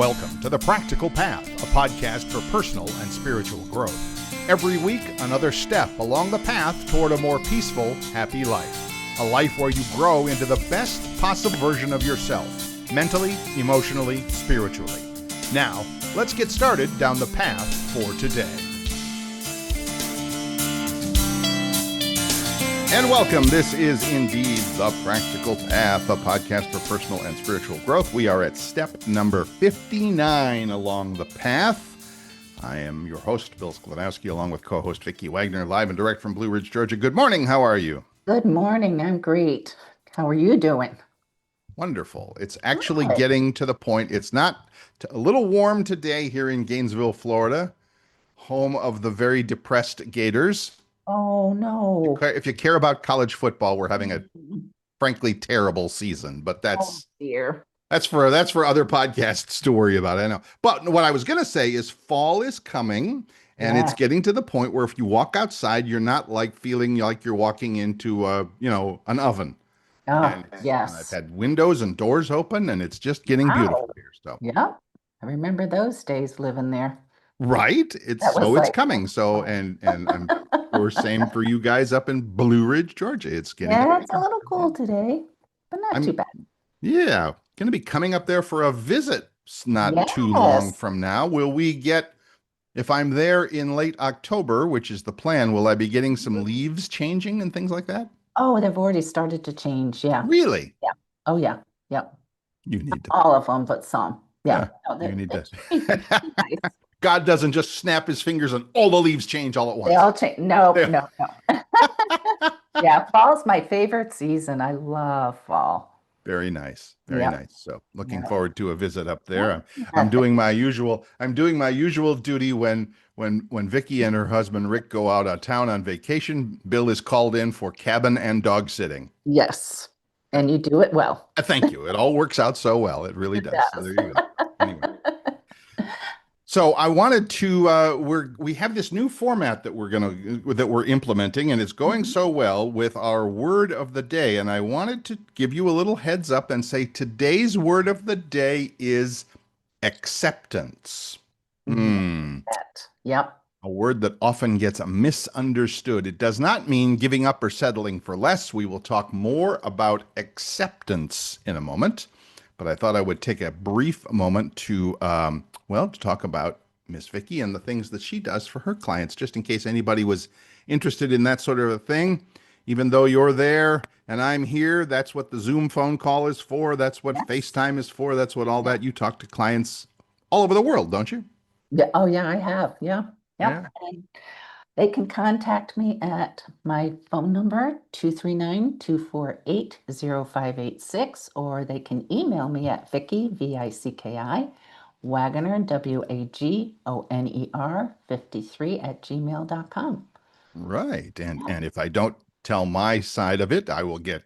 Welcome to The Practical Path, a podcast for personal and spiritual growth. Every week, another step along the path toward a more peaceful, happy life. A life where you grow into the best possible version of yourself, mentally, emotionally, spiritually. Now, let's get started down the path for today. And welcome. This is indeed The Practical Path, a podcast for personal and spiritual growth. We are at step number 59 along the path. I am your host, Bill Sklodowski, along with co-host Vicki Wagoner, live and direct from Blue Ridge, Georgia. Good morning. How are you? Good morning. I'm great. How are you doing? Wonderful. It's actually getting to the point. It's not a little warm today here in Gainesville, Florida, home of the very depressed Gators. Oh, no. If you care about college football, we're having a frankly terrible season, but that's for other podcasts to worry about. I know. But what I was going to say is fall is coming, and it's getting to the point where if you walk outside, you're not like feeling like you're walking into an oven. And I've had windows and doors open, and it's just getting beautiful here. So yeah, I remember those days living there. Right? It's coming. So and we're same for you guys up in Blue Ridge, Georgia. It's getting it's a little cool today, but not too bad. Yeah, going to be coming up there for a visit not too long from now. Will we get, if I'm there in late October, which is the plan, will I be getting some leaves changing and things like that? Oh, they've already started to change. Yeah. Really? Yeah. Oh, yeah. Yep. You need to. All of them, but some. Yeah. You need to. Nice. God doesn't just snap his fingers and all the leaves change all at once. They all change. No. Yeah, fall's my favorite season. I love fall. Very nice. Very nice. So looking forward to a visit up there. I'm doing my usual duty when Vicki and her husband Rick go out of town on vacation. Bill is called in for cabin and dog sitting. Yes. And you do it well. Thank you. It all works out so well. It really does. So there you go. Anyway. So I wanted to, we have this new format that we're implementing, and it's going so well with our word of the day. And I wanted to give you a little heads up and say today's word of the day is acceptance. Yep. A word that often gets misunderstood. It does not mean giving up or settling for less. We will talk more about acceptance in a moment. But I thought I would take a brief moment to talk about Miss Vicki and the things that she does for her clients, just in case anybody was interested in that sort of a thing. Even though you're there and I'm here, that's what the Zoom phone call is for. That's what FaceTime is for. That's what all that. You talk to clients all over the world, don't you? Yeah. Oh, yeah, I have. Yeah. And they can contact me at my phone number, 239-248-0586, or they can email me at Vicki, Vicki, Wagoner, Wagoner, 53 @gmail.com. Right. And if I don't tell my side of it, I will get,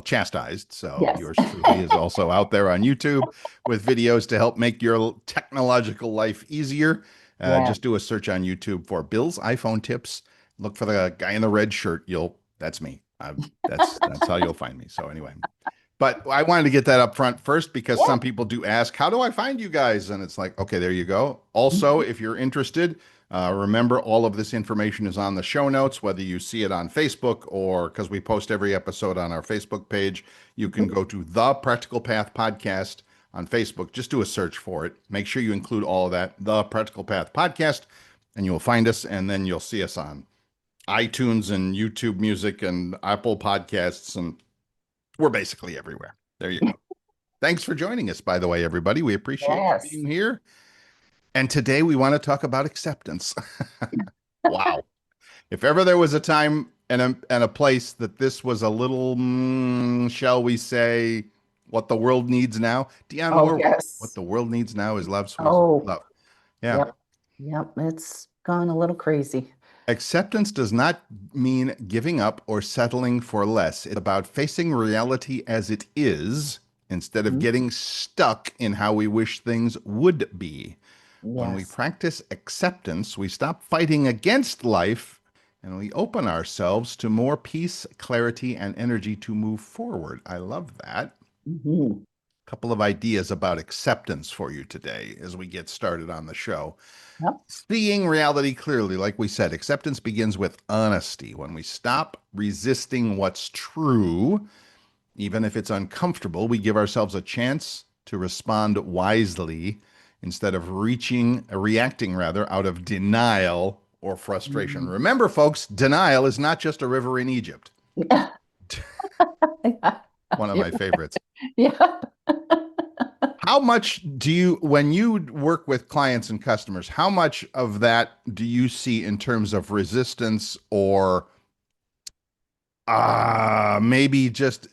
chastised. So yours truly is also out there on YouTube with videos to help make your technological life easier. Just do a search on YouTube for Bill's iPhone tips. Look for the guy in the red shirt. That's me. That's how you'll find me. So anyway, but I wanted to get that up front first because some people do ask, how do I find you guys? And it's like, okay, there you go. Also, if you're interested, remember all of this information is on the show notes, whether you see it on Facebook or because we post every episode on our Facebook page, you can go to The Practical Path Podcast on Facebook. Just do a search for it. Make sure you include all of that, The Practical Path Podcast, and you'll find us, and then you'll see us on iTunes and YouTube Music and Apple Podcasts, and we're basically everywhere. There you go. Thanks for joining us, by the way, everybody. We appreciate you being here. And today we want to talk about acceptance. Wow. If ever there was a time and a place that this was a little, shall we say, what the world needs now. Deanna, what the world needs now is love, sweet love. Yeah. Yep. It's gone a little crazy. Acceptance does not mean giving up or settling for less. It's about facing reality as it is instead of getting stuck in how we wish things would be. When we practice acceptance, we stop fighting against life and we open ourselves to more peace, clarity, and energy to move forward. I love that. couple of ideas about acceptance for you today as we get started on the show. Yep. Seeing reality clearly, like we said, acceptance begins with honesty. When we stop resisting what's true, even if it's uncomfortable, we give ourselves a chance to respond wisely instead of reacting rather out of denial or frustration. Mhm. Remember, folks, denial is not just a river in Egypt. Yeah. Yeah. One of my favorites. Yeah. How much do you, when you work with clients and customers, how much of that do you see in terms of resistance or maybe just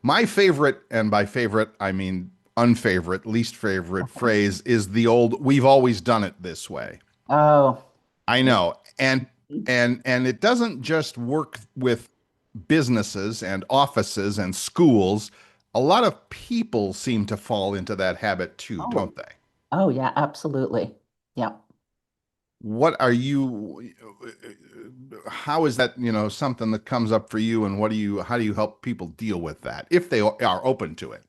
my favorite, and by favorite, I mean unfavorite, least favorite phrase is the old, we've always done it this way. Oh, I yeah. know. And it doesn't just work with businesses and offices and schools. A lot of people seem to fall into that habit too, Oh, don't they? oh, yeah, absolutely. Yeah. What are you, how is that, something that comes up for you, and how do you help people deal with that if they are open to it?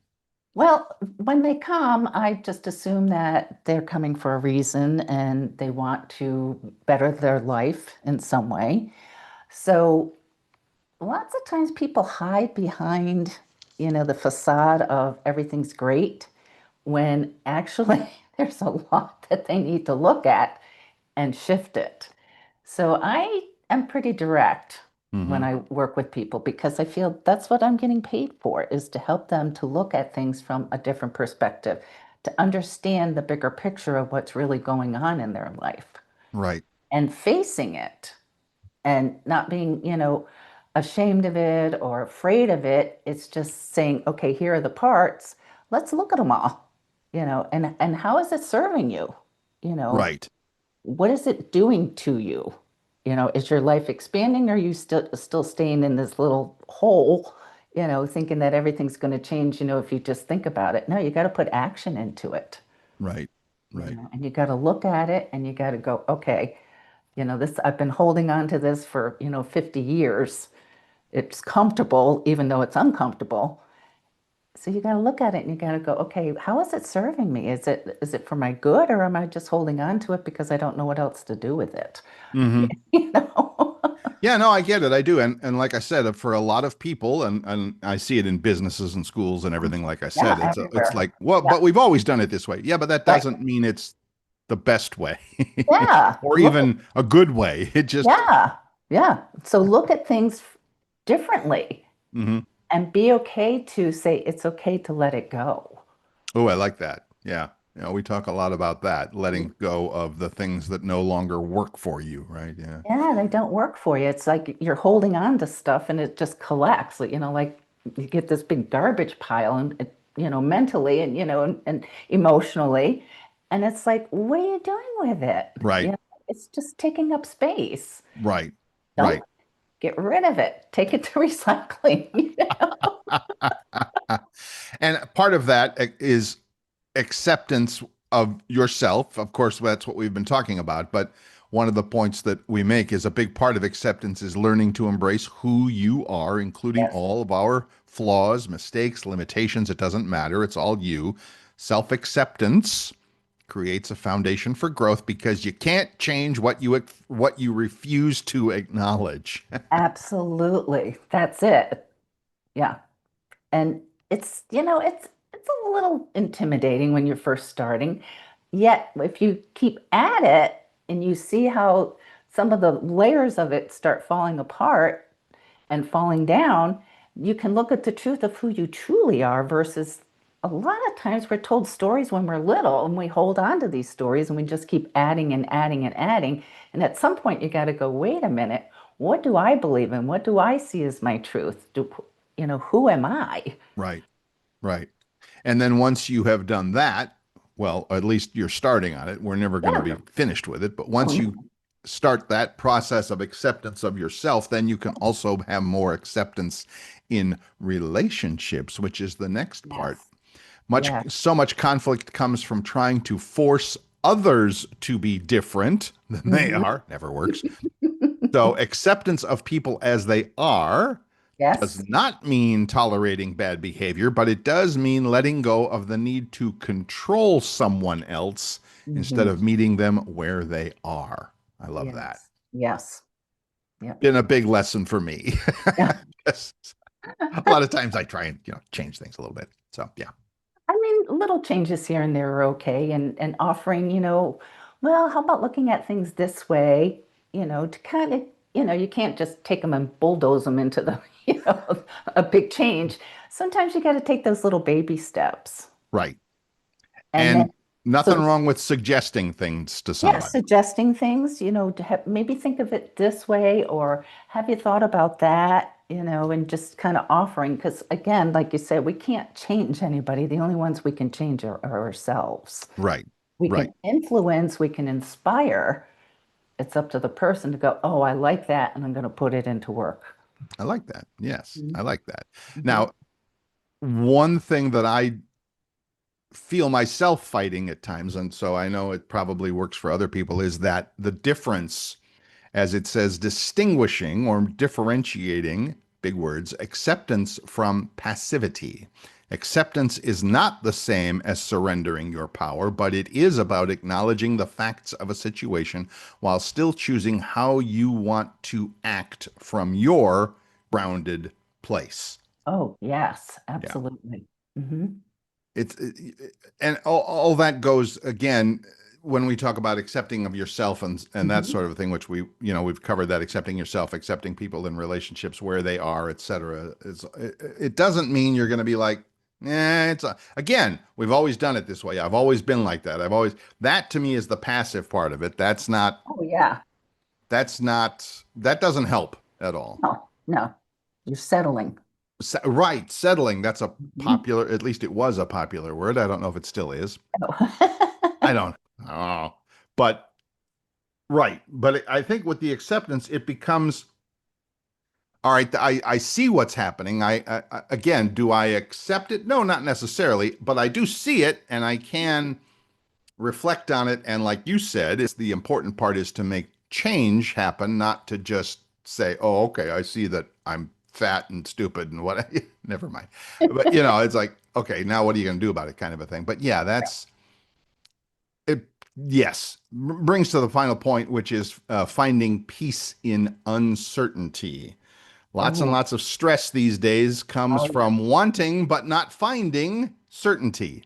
Well, when they come, I just assume that they're coming for a reason and they want to better their life in some way. So lots of times people hide behind, the facade of everything's great when actually there's a lot that they need to look at and shift it. So I am pretty direct when Hmm. I work with people because I feel that's what I'm getting paid for, is to help them to look at things from a different perspective, to understand the bigger picture of what's really going on in their life Right. and facing it and not being, ashamed of it or afraid of it. It's just saying, okay, here are the parts. Let's look at them all, and how is it serving you? You know, Right. what is it doing to you? Is your life expanding, or are you still staying in this little hole, thinking that everything's going to change, if you just think about it? No, you got to put action into it, Right. Right. and you got to look at it and you got to go, okay, this I've been holding on to this for, 50 years. It's comfortable, even though it's uncomfortable. So you got to look at it and you got to go, okay, how is it serving me? Is it for my good, or am I just holding on to it because I don't know what else to do with it? Hmm. You know? Yeah, no, I get it. I do. And like I said, for a lot of people, and I see it in businesses and schools and everything, like I Yeah, said, it's everywhere. like, well, Yeah, but we've always done it this way. Yeah, but that right. doesn't mean it's the best way Yeah, or look at even a good way. It just, yeah, yeah. So look at things differently mhm. and be okay to say it's okay to let it go. Oh, I like that. Yeah. We talk a lot about that, letting go of the things that no longer work for you, right? Yeah. Yeah, they don't work for you. It's like you're holding on to stuff and it just collects. Like you get this big garbage pile and mentally and and emotionally. And it's like, what are you doing with it? Right. It's just taking up space. Right. Don't Right. get rid of it. Take it to recycling. And part of that is acceptance of yourself. Of course, that's what we've been talking about. But one of the points that we make is a big part of acceptance is learning to embrace who you are, including Yes, all of our flaws, mistakes, limitations. It doesn't matter. It's all you. Self acceptance creates a foundation for growth because you can't change what you refuse to acknowledge. absolutely. That's it. Yeah. And it's a little intimidating when you're first starting. Yet if you keep at it and you see how some of the layers of it start falling apart and falling down, you can look at the truth of who you truly are versus a lot of times we're told stories when we're little and we hold on to these stories and we just keep adding and adding and adding. And at some point you got to go, wait a minute, what do I believe in? What do I see as my truth? Who am I? Right. Right. And then once you have done that, well, at least you're starting on it. We're never going to Yeah. be finished with it. But Oh, once no. you start that process of acceptance of yourself, then you can also have more acceptance in relationships, which is the next part. Yes. Yeah. So much conflict comes from trying to force others to be different than they Mhm. are. Never works. So acceptance of people as they are does Yes. not mean tolerating bad behavior, but it does mean letting go of the need to control someone else instead Hmm. of meeting them where they are. I love that. Yes. Yes. Yep. Been a big lesson for me. Yeah. 'Cause a lot of times I try and change things a little bit. So yeah, I mean, little changes here and there are okay, and offering, well, how about looking at things this way, to kind of, you can't just take them and bulldoze them into the, a big change. Sometimes you got to take those little baby steps. right. And then, And nothing so wrong with suggesting things to yeah, somebody. suggesting things, to have, maybe think of it this way, or have you thought about that, and just kind of offering, because again, like you said, we can't change anybody. The only ones we can change are ourselves. Right. We Right. can influence, we can inspire. It's up to the person to go, oh, I like that, and I'm going to put it into work. I like that. Yes, Mhm. I like that. Mhm. Now, one thing that I feel myself fighting at times, and so I know it probably works for other people, is that the difference, as it says, distinguishing or differentiating, big words, acceptance from passivity. Acceptance is not the same as surrendering your power, but it is about acknowledging the facts of a situation while still choosing how you want to act from your grounded place. Oh, yes, Yeah. absolutely. Hmm. And all that goes again when we talk about accepting of yourself and that Hmm. sort of thing, which we've covered that accepting yourself, accepting people in relationships where they are, etc. It doesn't mean you're going to be like, again, we've always done it this way. I've always been like that. That to me is the passive part of it. Oh, yeah. That doesn't help at all. No, no, you're settling. Right, settling. That's a Mhm. popular, at least it was a popular word. I don't know if it still is. I Oh. don't. Oh, but right. But I think with the acceptance, it becomes all right. I see what's happening. Again, do I accept it? No, not necessarily, but I do see it, and I can reflect on it. And like you said, it's the important part is to make change happen, not to just say, "Oh, okay, I see that I'm fat and stupid and what." Never mind. But it's like, okay, now what are you going to do about it, kind of a thing. But yeah, that's it. Yes, brings to the final point, which is finding peace in uncertainty. Lots and Oh, lots of stress these days comes oh, yeah. from wanting but not finding certainty.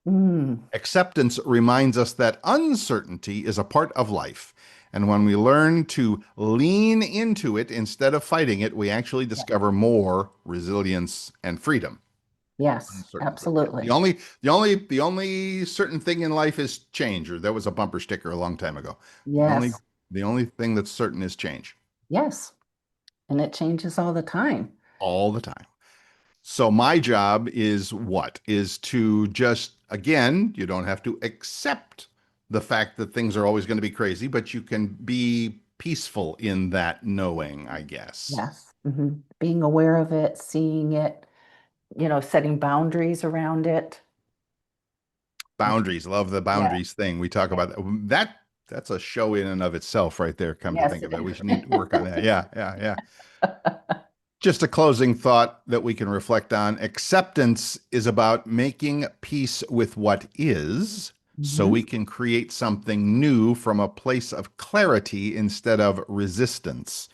Mm, Acceptance reminds us that uncertainty is a part of life. And when we learn to lean into it instead of fighting it, we actually yeah. discover more resilience and freedom. Yes, Uncertainty. Yeah. The absolutely. only the only the only certain thing in life is change, or there was a bumper sticker a long time ago. The only Yes, the only thing that's certain is change yes. And it changes all the time. all the time. So my job is what? Is to just, again, you don't have to accept the fact that things are always going to be crazy, but you can be peaceful in that knowing, I guess. Yes. Being aware of it, seeing it, setting boundaries around it. I think, Boundaries, love the yeah. boundaries thing. We talk Yeah. about that. That's a show in and of itself right there, come to Yes, think it of it. We should need to work on that. Yeah, yeah, yeah. is. Just a closing thought that we can reflect on. Acceptance is about making peace with what is so we Hmm. can create something new from a place of clarity instead of resistance.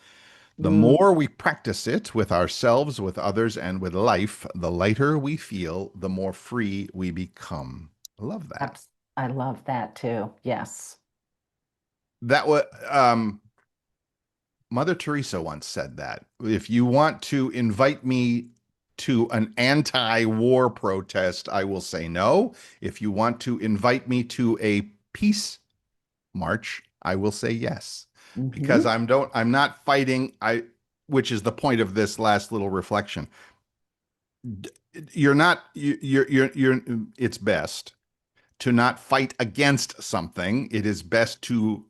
The Mm, more we practice it with ourselves, with others, and with life, the lighter we feel, the more free we become. I love that. I love that too. Yes. That was Mother Teresa once said that. If you want to invite me to an anti war protest, I will say no. If you want to invite me to a peace march, I will say yes. Because Hmm. I'm not fighting, which is the point of this last little reflection. You're not you're it's best to not fight against something. It is best to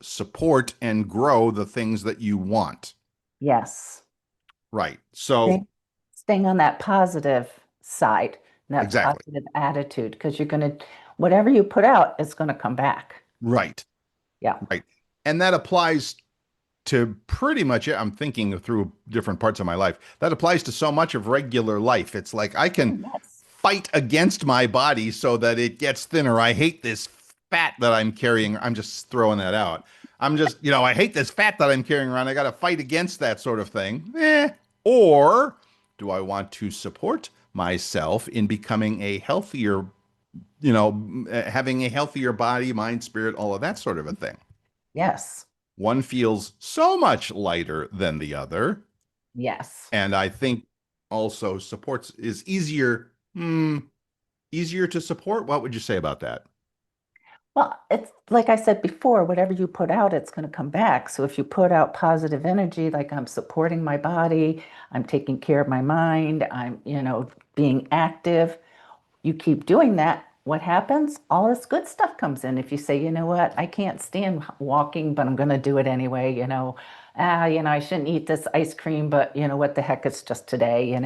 support and grow the things that you want. Yes. Right. So Stay- Staying on that positive side, that exactly. positive attitude, because whatever you put out is going to come back. Right. Yeah. Right. And that applies. to pretty much it. I'm thinking through different parts of my life. That applies to so much of regular life. It's like I Oh, can yes. fight against my body so that it gets thinner. I hate this fat that I'm carrying. I'm just throwing that out. I'm just, I hate this fat that I'm carrying around. I got to fight against that sort of thing. Or do I want to support myself in becoming a healthier, having a healthier body, mind, spirit, all of that sort of a thing? Yes. One feels so much lighter than the other. Yes. And I think also supports is easier to support. What would you say about that? Well, it's like I said before, whatever you put out, it's going to come back. So if you put out positive energy, like I'm supporting my body, I'm taking care of my mind, I'm, being active, you keep doing that, what happens? All this good stuff comes in. If you say, you know what, I can't stand walking, but I'm going to do it anyway, I shouldn't eat this ice cream, but what the heck, it's just today.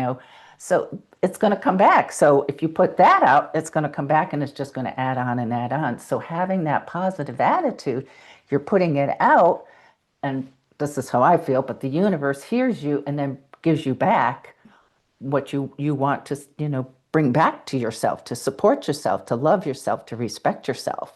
So it's going to come back. So if you put that out, it's going to come back and it's just going to add on and add on. So having that positive attitude, you're putting it out, and this is how I feel, but the universe hears you and then gives you back what you want to bring back to yourself, to support yourself, to love yourself, to respect yourself.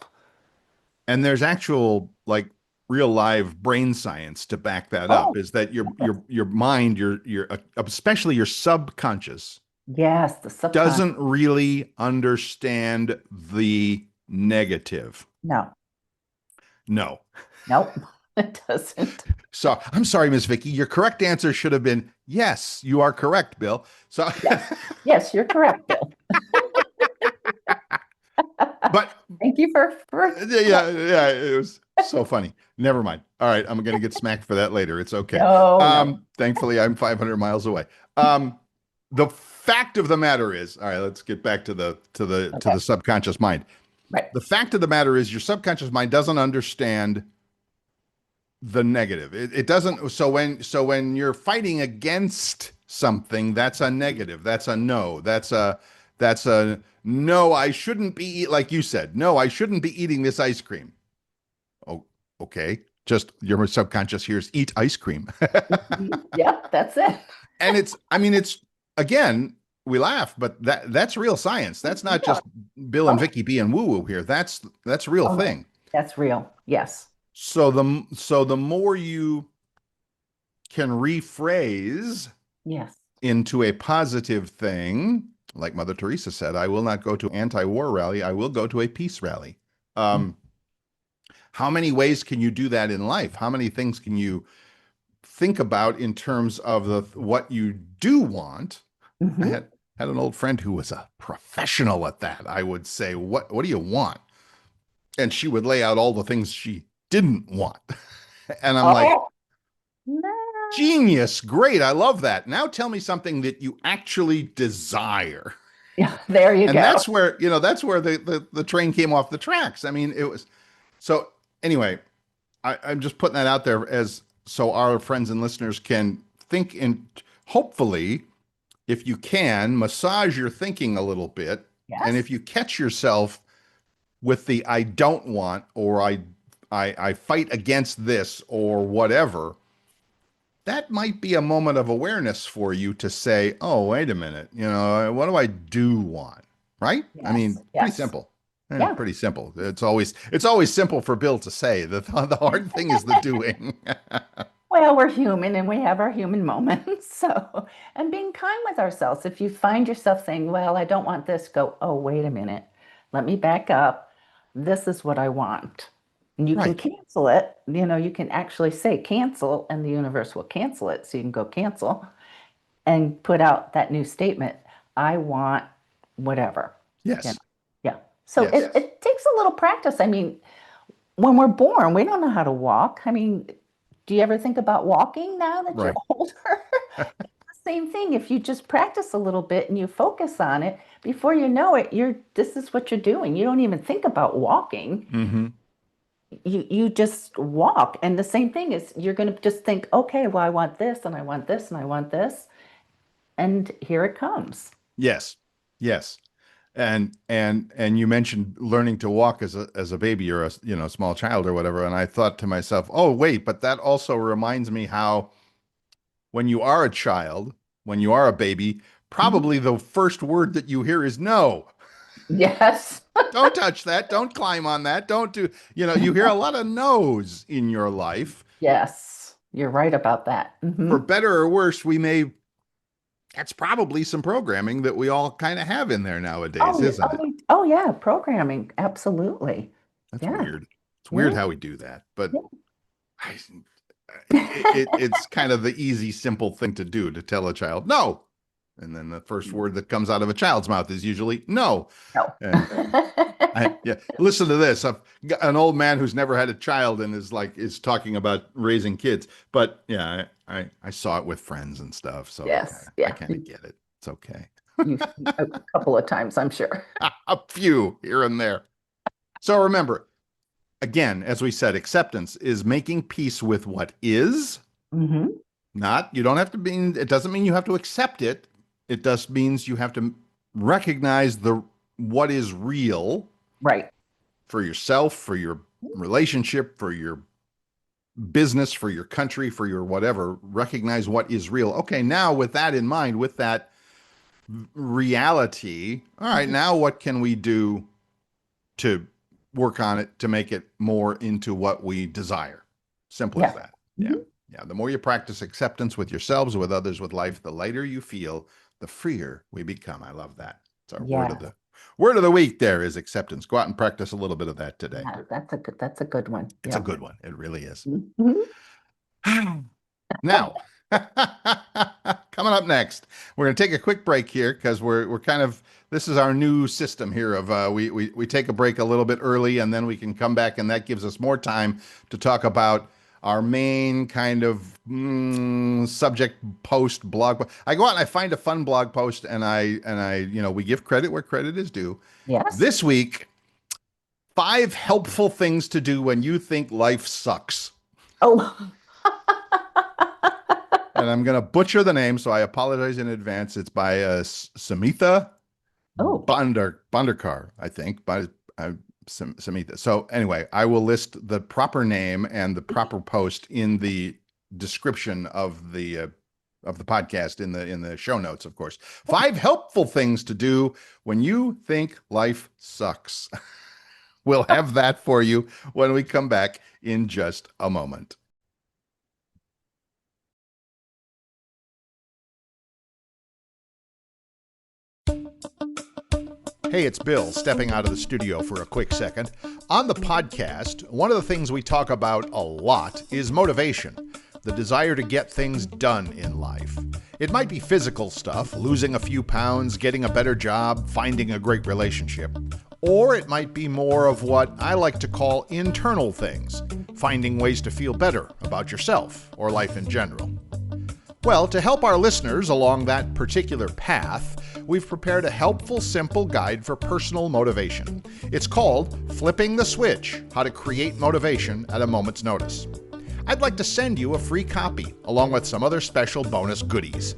And there's actual like real live brain science to back that up. Oh, Is that your mind, your especially your subconscious yes, the subconscious. doesn't really understand the negative. No, No. nope, it doesn't. So I'm sorry, Miss Vicky. Your correct answer should have been yes. You are correct, Bill. So, Yes, yes, you're correct, Bill. but Thank you for yeah, it was so funny. Never mind. All right, I'm gonna get smacked for that later. It's okay. no, no. Thankfully, I'm 500 miles away. The fact of the matter is, all right, let's get back to Okay, the subconscious mind. right. The fact of the matter is, your subconscious mind doesn't understand the negative. It doesn't. So when you're fighting against something, that's a negative. That's a no. That's a no. I shouldn't be like you said. No, I shouldn't be eating this ice cream. Oh, okay. Just your subconscious hears eat ice cream. Mhm. Yep, that's it. And I mean, it's again, we laugh, but that's real science. That's not Yeah. just Bill and Oh, Vicky being woo woo here. That's a real oh, no. thing. That's real. Yes. So the more you can rephrase Yes. into a positive thing, like Mother Teresa said, I will not go to anti-war rally. I will go to a peace rally. Um, how many ways can you do that in life? How many things can you think about in terms of what you do want? I Mm-hmm. had an old friend who was a professional at that. I would say, what do you want? And she would lay out all the things she didn't want. And I'm like, Oh, no. genius, great, I love that. Now tell me something that you actually desire. Yeah, there you And go. that's where the train came off the tracks. I mean, it was so anyway, I'm just putting that out there as so our friends and listeners can think and hopefully, if you can, massage your thinking a little bit. And Yes. if you catch yourself with the I don't want or I fight against this or whatever, that might be a moment of awareness for you to say, oh, wait a minute, what do I do want? Right? I Yes. mean, pretty Yes. simple. Yeah. Pretty simple. It's always simple for Bill to say. The hard thing is the doing. Well, we're human and we have our human moments. So, and being kind with ourselves. If you find yourself saying, well, I don't want this, go, oh, wait a minute. Let me back up. This is what I want. And you can Right. cancel it. You can actually say cancel and the universe will cancel it. So you can go cancel and put out that new statement. I want whatever. You know, Yes. yeah. So Yes. it takes a little practice. I mean, when we're born, we don't know how to walk. I mean, do you ever think about walking now that you're Right. older? Same thing. If you just practice a little bit and you focus on it, before you know it, this is what you're doing. You don't even think about walking. Mm-hmm. You just walk. And the same thing is you're going to just think, okay, well, I want this and I want this and I want this. And here it comes. Yes. Yes. And you mentioned learning to walk as a baby or a small child or whatever, and I thought to myself, oh wait, but that also reminds me how when you are a child, when you are a baby, Mhm. probably the first word that you hear is no. Yes. Don't touch that. Don't climb on that. Don't do, you hear a lot of no's in your life. Yes. You're right about that. For better or worse, that's probably some programming that we all kind of have in there nowadays, isn't it? Oh yeah, programming. Absolutely. That's Yeah. weird. It's weird Yeah. how we do that, but I, Yeah. it's kind of the easy, simple thing to do to tell a child no. And then the first word that comes out of a child's mouth is usually no. No. And yeah, listen to this. I've got an old man who's never had a child and is talking about raising kids. But yeah, I saw it with friends and stuff, so Yes. I Yeah. kind of get it. It's okay. You a couple of times, I'm sure. A few here and there. So remember, again, as we said, acceptance is making peace with what is. Hmm. Not, you don't have to be, it doesn't mean you have to accept it. It just means you have to recognize what is real Right. for yourself, for your relationship, for your business, for your country, for your whatever. Recognize what is real. Okay, now with that in mind, with that reality, all right, Mhm. now what can we do to work on it to make it more into what we desire? Simple as Yeah. that. Yeah. Mhm. Yeah. The more you practice acceptance with yourselves, with others, with life, the lighter you feel, the freer we become. I love that. It's our Yeah. word of the week there is acceptance. Go out and practice a little bit of that today. Yeah. That's a good one. It's a Yeah. good one. It really is. Mhm. Now, coming up next, we're going to take a quick break here because we're kind of this is our new system here of we take a break a little bit early and then we can come back and that gives us more time to talk about our main kind of subject post blog. I go out and I find a fun blog post and I we give credit where credit is due. Yes. This week, 5 helpful things to do when you think life sucks. Oh. And I'm going to butcher the name, so I apologize in advance. It's by Samitha Oh. Bandarkar, I think, by Samitha. So anyway, I will list the proper name and the proper post in the description of the podcast in the show notes, of course. 5 helpful things to do when you think life sucks. We'll have that for you when we come back in just a moment. Hey, it's Bill stepping out of the studio for a quick second. On the podcast, one of the things we talk about a lot is motivation, the desire to get things done in life. It might be physical stuff, losing a few pounds, getting a better job, finding a great relationship. Or it might be more of what I like to call internal things, finding ways to feel better about yourself or life in general. Well, to help our listeners along that particular path, we've prepared a helpful, simple guide for personal motivation. It's called Flipping the Switch: How to Create Motivation at a Moment's Notice. I'd like to send you a free copy, along with some other special bonus goodies.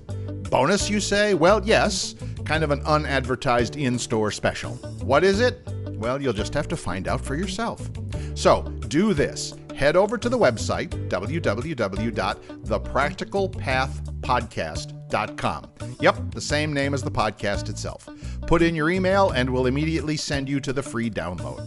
Bonus, you say? Well, yes, kind of an unadvertised in-store special. What is it? Well, you'll just have to find out for yourself. So, do this. Head over to the website, www.thepracticalpathpodcast.com. Yep, the same name as the podcast itself. Put in your email and we'll immediately send you to the free download.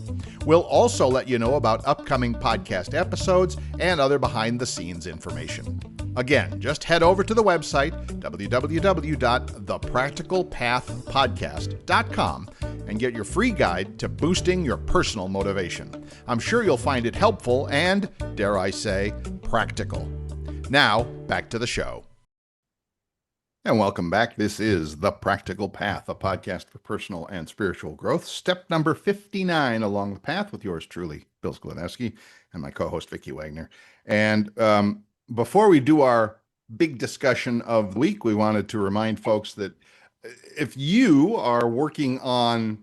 We'll also let you know about upcoming podcast episodes and other behind-the-scenes information. Again, just head over to the website, www.thepracticalpathpodcast.com, and get your free guide to boosting your personal motivation. I'm sure you'll find it helpful and, dare I say, practical. Now, back to the show. And welcome back. This is The Practical Path, a podcast for personal and spiritual growth. Step number 59 along the path with yours truly, Bill Sklodowski, and my co-host, Vicki Wagoner. And before we do our big discussion of the week, we wanted to remind folks that if you are working on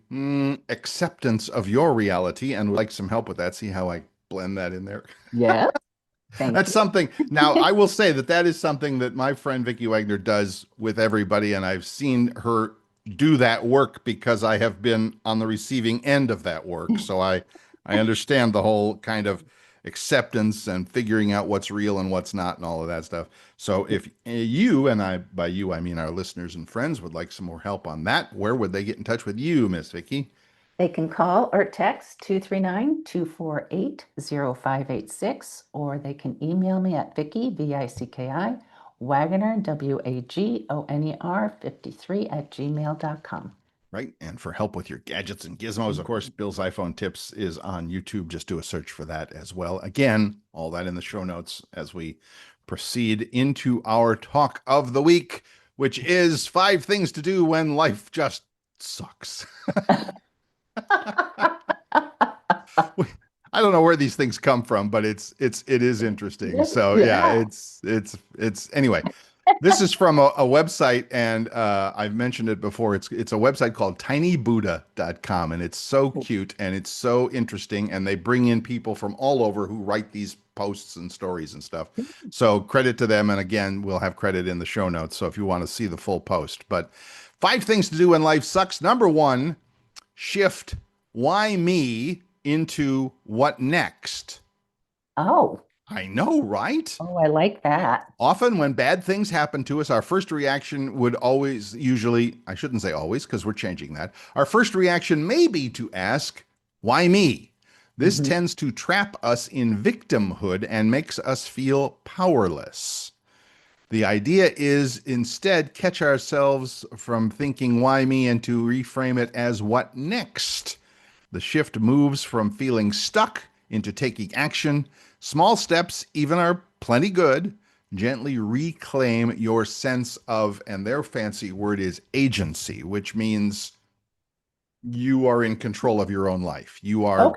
acceptance of your reality and would like some help with that, see how I blend that in there? Yeah. Thank That's you. something. Now, I will say that is something that my friend Vicki Wagner does with everybody, and I've seen her do that work because I have been on the receiving end of that work. So I understand the whole kind of acceptance and figuring out what's real and what's not and all of that stuff. So if you, and I, by you, I mean our listeners and friends, would like some more help on that, where would they get in touch with you, Miss Vicki? They can call or text 239-248-0586, or they can email me at Vicki, Vicki, Wagoner, Wagoner 53 at gmail.com. Right. And for help with your gadgets and gizmos, of course, Bill's iPhone Tips is on YouTube. Just do a search for that as well. Again, all that in the show notes as we proceed into our talk of the week, which is 5 things to do when life just sucks. I don't know where these things come from, but it is interesting. So yeah, Yeah. it's anyway. This is from a website, and I've mentioned it before. It's a website called tinybuddha.com, and it's so cute and it's so interesting, and they bring in people from all over who write these posts and stories and stuff. So credit to them, and again, we'll have credit in the show notes. So if you want to see the full post, but 5 things to do when life sucks. Number one, shift why me into what next. Oh, I know, right? oh, I like that. Often, when bad things happen to us, our first reaction would always, usually, I shouldn't say always because we're changing that. Our first reaction may be to ask, why me? This Mhm. tends to trap us in victimhood and makes us feel powerless. The idea is instead catch ourselves from thinking, why me, and to reframe it as what next? The shift moves from feeling stuck into taking action. Small steps, even, are plenty good. Gently reclaim your sense of, and their fancy word is agency, which means you are in control of your own life. Okay,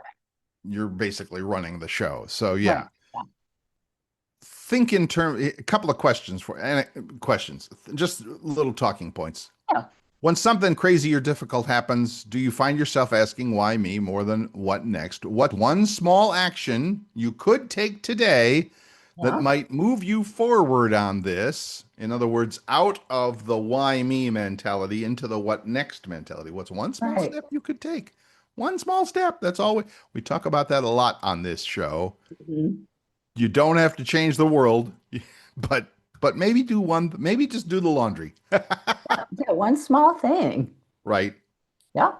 You're basically running the show. So right. yeah, Yeah. think in terms, a couple of questions questions, just little talking points. Yeah. When something crazy or difficult happens, do you find yourself asking why me more than what next? What one small action you could take today that Yeah. might move you forward on this? In other words, out of the why me mentality into the what next mentality. What's one small Right. step you could take? One small step. That's all we talk about that a lot on this show. Mhm. You don't have to change the world, but maybe maybe just do the laundry. Yeah, one small thing. Right. Yeah.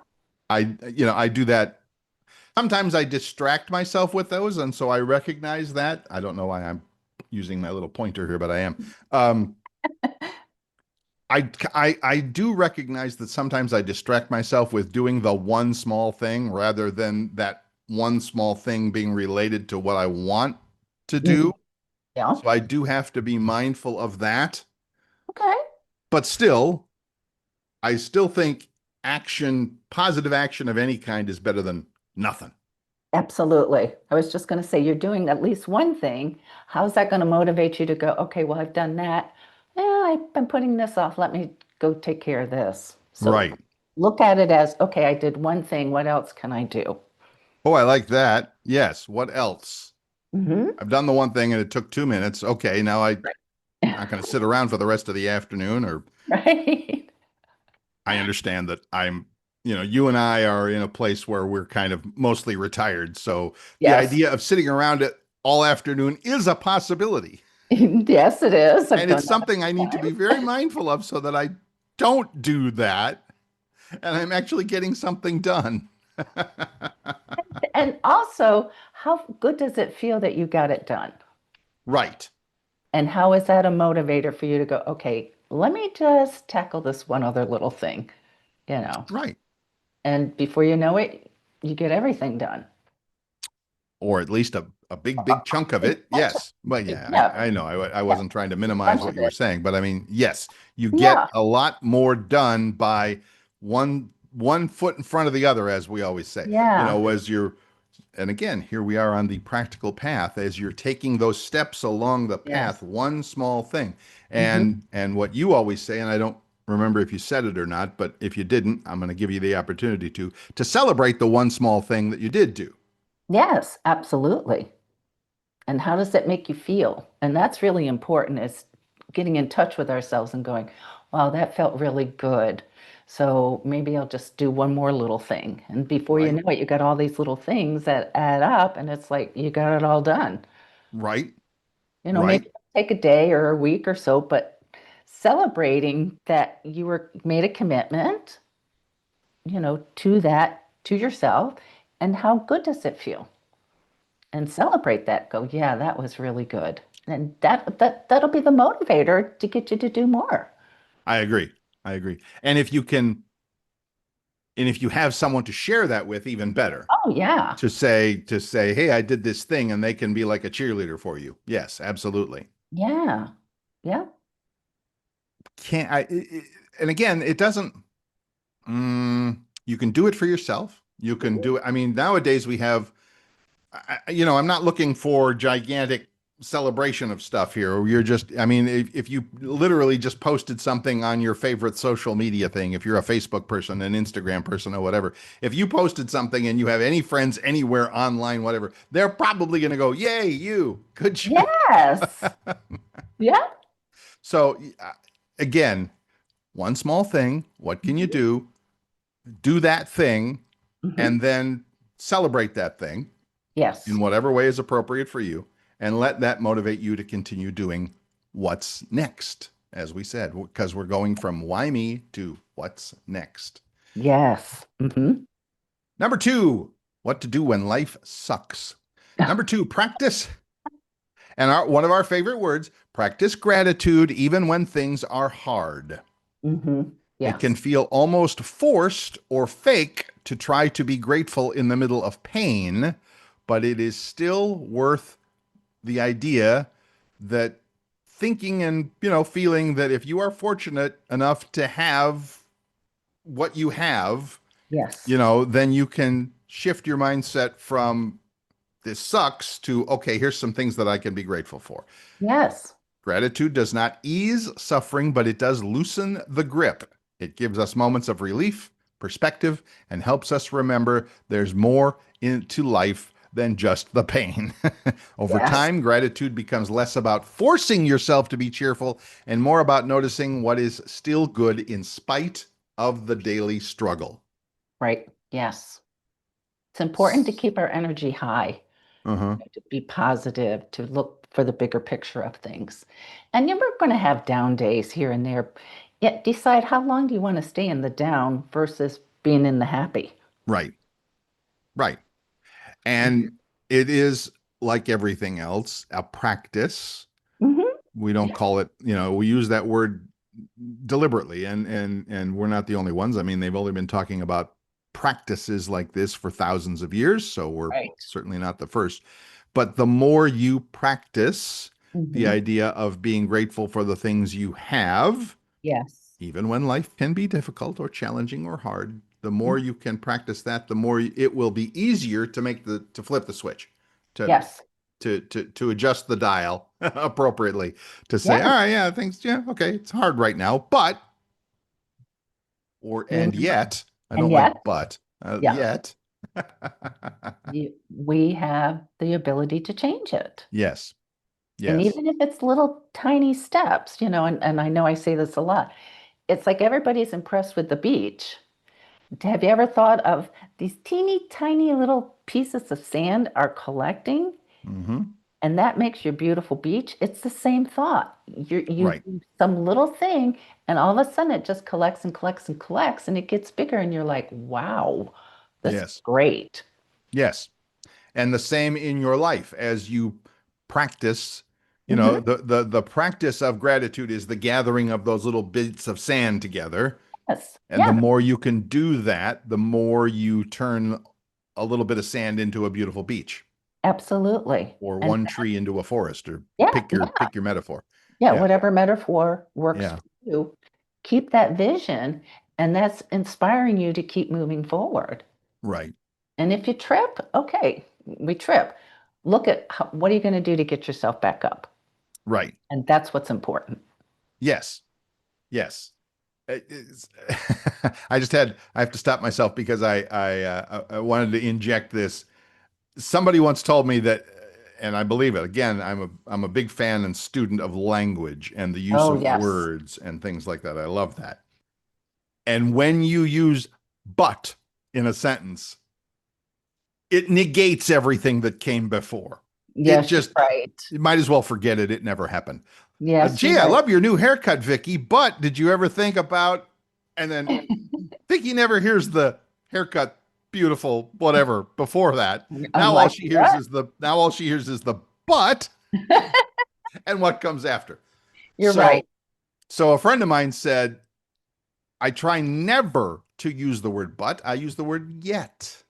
I do that. Sometimes I distract myself with those, and so I recognize that. I don't know why I'm using my little pointer here, but I am. Um, I do recognize that sometimes I distract myself with doing the one small thing rather than that one small thing being related to what I want to Mhm. do. Yeah. So I do have to be mindful of that. Okay. But still, I still think positive action of any kind is better than nothing. Absolutely. I was just going to say, you're doing at least one thing. How's that going to motivate you to go, okay, well, I've done that. Yeah, I've been putting this off. Let me go take care of this. So Right. look at it as, okay, I did one thing. What else can I do? Oh, I like that. Yes. What else? Hmm. I've done the one thing and it took 2 minutes. Okay, now I'm Right. not going to sit around for the rest of the afternoon. Or Right. I understand that you and I are in a place where we're kind of mostly retired. So the Yes. idea of sitting around it all afternoon is a possibility. Yes, it is. I've And it's done that something I a need to be very mindful of so that I don't do that and I'm actually getting something done. few. And also, how good does it feel that you got it done? Right. And how is that a motivator for you to go, okay, let me just tackle this one other little thing, you know? Right. And before you know it, you get everything done. Or at least a big chunk of it. Yes. But yeah, Yeah, I know I yeah, wasn't trying to a minimize bunch what of you were it. saying, but I mean, yes, you get Yeah, a lot more done by one foot in front of the other, as we always say. yeah, As you're and again, here we are on the practical path as you're taking those steps along the yes. path, one small thing. Hmm. And what you always say, and I don't remember if you said it or not, but if you didn't, I'm going to give you the opportunity to celebrate the one small thing that you did do. Yes, absolutely. And how does that make you feel? And that's really important is getting in touch with ourselves and going, wow, that felt really good. So maybe I'll just do one more little thing. And before you Right. know it, you got all these little things that add up, and it's like you got it all done. Right. Maybe Right. take a day or a week or so, but celebrating that you were made a commitment, to that, to yourself, and how good does it feel? And celebrate that. Go, yeah, that was really good. And that'll be the motivator to get you to do more. I agree. I agree. And if you have someone to share that with, even better. Oh yeah. To say, hey, I did this thing, and they can be like a cheerleader for you. Yes, absolutely. Yeah. Yeah. Can't I? And again, it doesn't. You can do it for yourself. You can Mhm. do it. I mean, nowadays we have. I'm not looking for gigantic celebration of stuff here. You're just. I mean, if you literally just posted something on your favorite social media thing, if you're a Facebook person, an Instagram person, or whatever, if you posted something and you have any friends anywhere online, whatever, they're probably going to go, "Yay, you! Good job." Yes. Yeah. So again, one small thing. What can you Mhm. do? Do that thing, Mhm. and then celebrate that thing in Yes. whatever way is appropriate for you, and let that motivate you to continue doing what's next, as we said, because we're going from why me to what's next. Yes. Hmm. Number two, what to do when life sucks. Number two, practice. And one of our favorite words, practice gratitude even when things are hard. Hmm. It can Yes. feel almost forced or fake to try to be grateful in the middle of pain, but it is still worth the idea that thinking and, feeling that if you are fortunate enough to have what you have, Yes. then you can shift your mindset from this sucks to, okay, here's some things that I can be grateful for. Yes. Gratitude does not ease suffering, but it does loosen the grip. It gives us moments of relief, perspective, and helps us remember there's more into life than just the pain. Over Yes. time, gratitude becomes less about forcing yourself to be cheerful and more about noticing what is still good in spite of the daily struggle. Right. Yes. It's important to keep our energy high, Uh-huh. to be positive, to look for the bigger picture of things. And you're going to have down days here and there. Yet decide how long do you want to stay in the down versus being in the happy. Right, right. And Mhm. it is like everything else, a practice. Mhm. We don't Yeah. call it, we use that word deliberately, and we're not the only ones. I mean, they've only been talking about practices like this for thousands of years, so we're Right. certainly not the first. But the more you practice the Hmm. idea of being grateful for the things you have, Yes. even when life can be difficult or challenging or hard, the more Mhm. you can practice that, the more it will be easier to flip the switch, to Yes. to adjust the dial appropriately, to say, all Yes. right, yeah, things, yeah, okay, it's hard right now, but or and Remember. yet, I And don't yet, like but yeah, yet. we have the ability to change it. Yes, And yes. even if it's little tiny steps, and I know I say this a lot, it's like everybody's impressed with the beach. Have you ever thought of these teeny tiny little pieces of sand are collecting Hmm. and that makes your beautiful beach? It's the same thought. You Right. do some little thing and all of a sudden it just collects and collects and collects and it gets bigger and you're like, wow, this is Yes, great. yes. And the same in your life as you practice. Hmm. The practice of gratitude is the gathering of those little bits of sand together. Yes. And the Yeah, more you can do that, the more you turn a little bit of sand into a beautiful beach, absolutely. or And one tree into a forest, or yeah, pick your yeah, pick your metaphor. yeah, Yeah. whatever metaphor works Yeah. for you, keep that vision, and that's inspiring you to keep moving forward. Right. And if you trip, okay, we trip. Look at what are you going to do to get yourself back up? Right. And that's what's important. Yes. Yes. I have to stop myself because I wanted to inject this. Somebody once told me that, and I believe it. Again, I'm a big fan and student of language and the use Oh, of yes. words and things like that. I love that. And when you use but in a sentence, it negates everything that came before. It Yes, you're just, right. you might as well forget it. It never happened. Yes, you're Gee, I right. love your new haircut, Vicky. But did you ever think about, and then Vicky never hears the haircut, beautiful, whatever before that. I'm like, what? Now all she hears is the but and what comes after. You're So right. so a friend of mine said, I try never to use the word but. I use the word yet.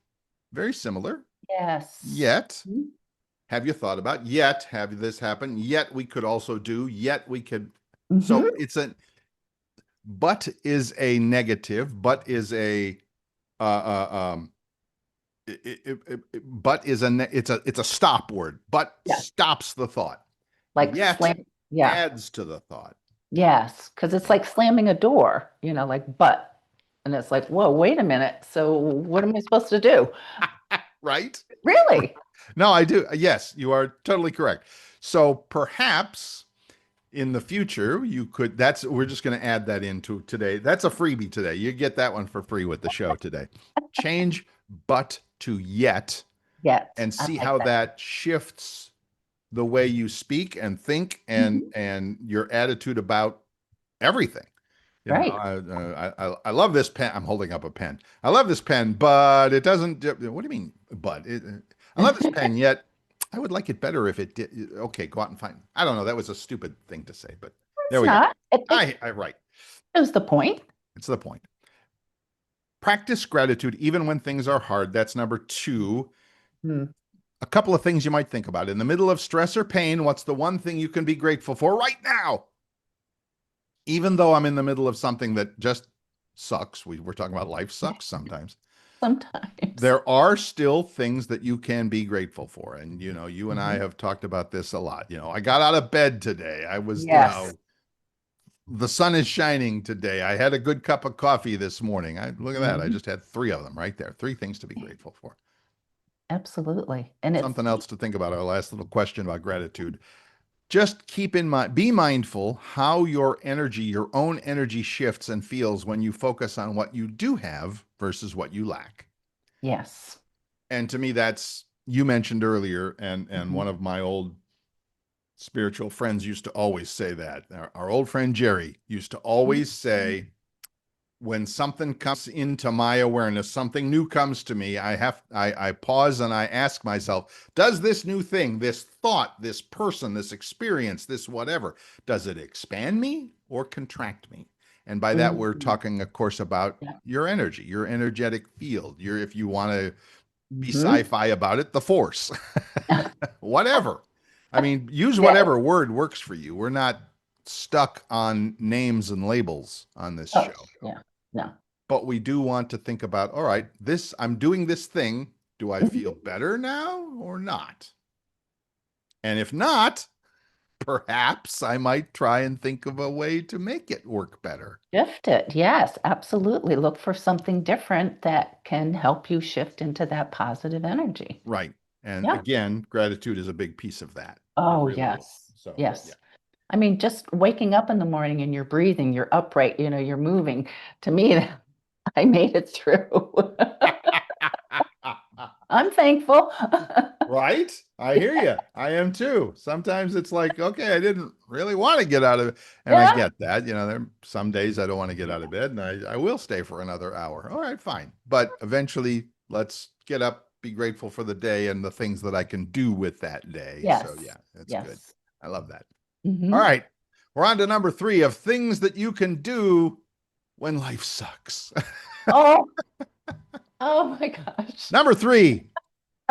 Very similar. Yes. Yet. Have you thought about yet? Have this happen? Yet we could also do. Yet we could. So Mm-hmm. it's a but is a negative. But is a but is it's a stop word. But Yeah. stops the thought. Like Yet slam. Yeah. adds to the thought. Yes. Because it's like slamming a door, like, but. And it's like, whoa, wait a minute. So what am I supposed to do? Right? Really? No, I do. Yes, you are totally correct. So perhaps in the future you could, that's, we're just going to add that into today. That's a freebie today. You get that one for free with the show today. Change but to yet Yet. and I see like how that. that shifts the way you speak and think Mhm. and your attitude about everything. Right. I love this pen. I'm holding up a pen. I love this pen, but it doesn't. What do you mean, but? I love this pen, yet I would like it better if it did. Okay, go out and find. I don't know. That was a stupid thing to say, but there It's we go. not. It I right. shows the point. It's the point. Practice gratitude even when things are hard. That's number two. Hmm. A couple of things you might think about. In the middle of stress or pain, what's the one thing you can be grateful for right now? Even though I'm in the middle of something that just sucks, we're talking about life sucks sometimes. Sometimes. There are still things that you can be grateful for. And, you and I Mhm. have talked about this a lot. I got out of bed today. I was, Yes. the sun is shining today. I had a good cup of coffee this morning. Look at that. I Mhm. just had three of them right there. Three things to be grateful for. Absolutely. And it's, Something else to think about. Our last little question about gratitude. Just keep in mind, be mindful how your own energy shifts and feels when you focus on what you do have versus what you lack. yes. And to me, that's, you mentioned earlier, and Mhm. one of my old spiritual friends used to always say that. Our old friend Jerry used to always say, when something comes into my awareness, something new comes to me, I pause and I ask myself, does this new thing, this thought, this person, this experience, this whatever, does it expand me or contract me? And by that we're Mhm. talking, of course, about Yeah. your energy, your energetic field, if you want to be Mhm. sci-fi about it, the force. Whatever. I mean, use Yeah. whatever word works for you. We're not stuck on names and labels on this Oh, show. yeah. No. But we do want to think about, all right, I'm doing this thing. Do I feel Mhm. better now or not? And if not, perhaps I might try and think of a way to make it work better. Shift it. Yes, absolutely. Look for something different that can help you shift into that positive energy. Right. And Yeah. again, gratitude is a big piece of that. It Oh, really is. yes. So, yeah. Yes. I mean, just waking up in the morning and you're breathing, you're upright, you're moving. To me, I made it through. I'm thankful. Right? I hear you. I am too. Sometimes it's like, okay, I didn't really want to get out of it. And I Yeah. get that. There are some days I don't want to get out of bed and I will stay for another hour. All right, fine. But eventually, let's get up, be grateful for the day and the things that I can do with that day. So, Yes. yeah, that's good. Yes. I love that. All Hmm. right. We're on to number three of things that you can do when life sucks. Oh, oh my gosh. Number three,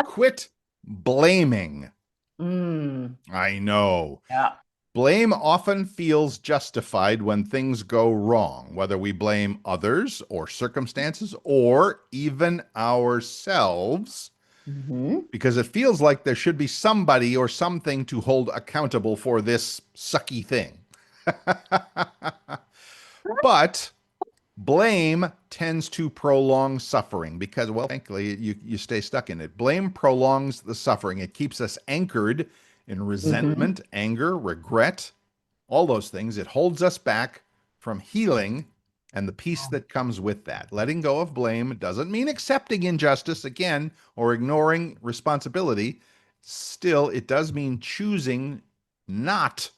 quit blaming. Mm, I know. yeah. Blame often feels justified when things go wrong, whether we blame others or circumstances or even ourselves, Hmm. because it feels like there should be somebody or something to hold accountable for this sucky thing. But Blame tends to prolong suffering because, well, thankfully, you stay stuck in it. Blame prolongs the suffering. It keeps us anchored in Hmm. resentment, anger, regret, all those things. It holds us back from healing and the peace that comes with that. Letting go of blame doesn't mean accepting injustice again or ignoring responsibility. Still, it does mean choosing not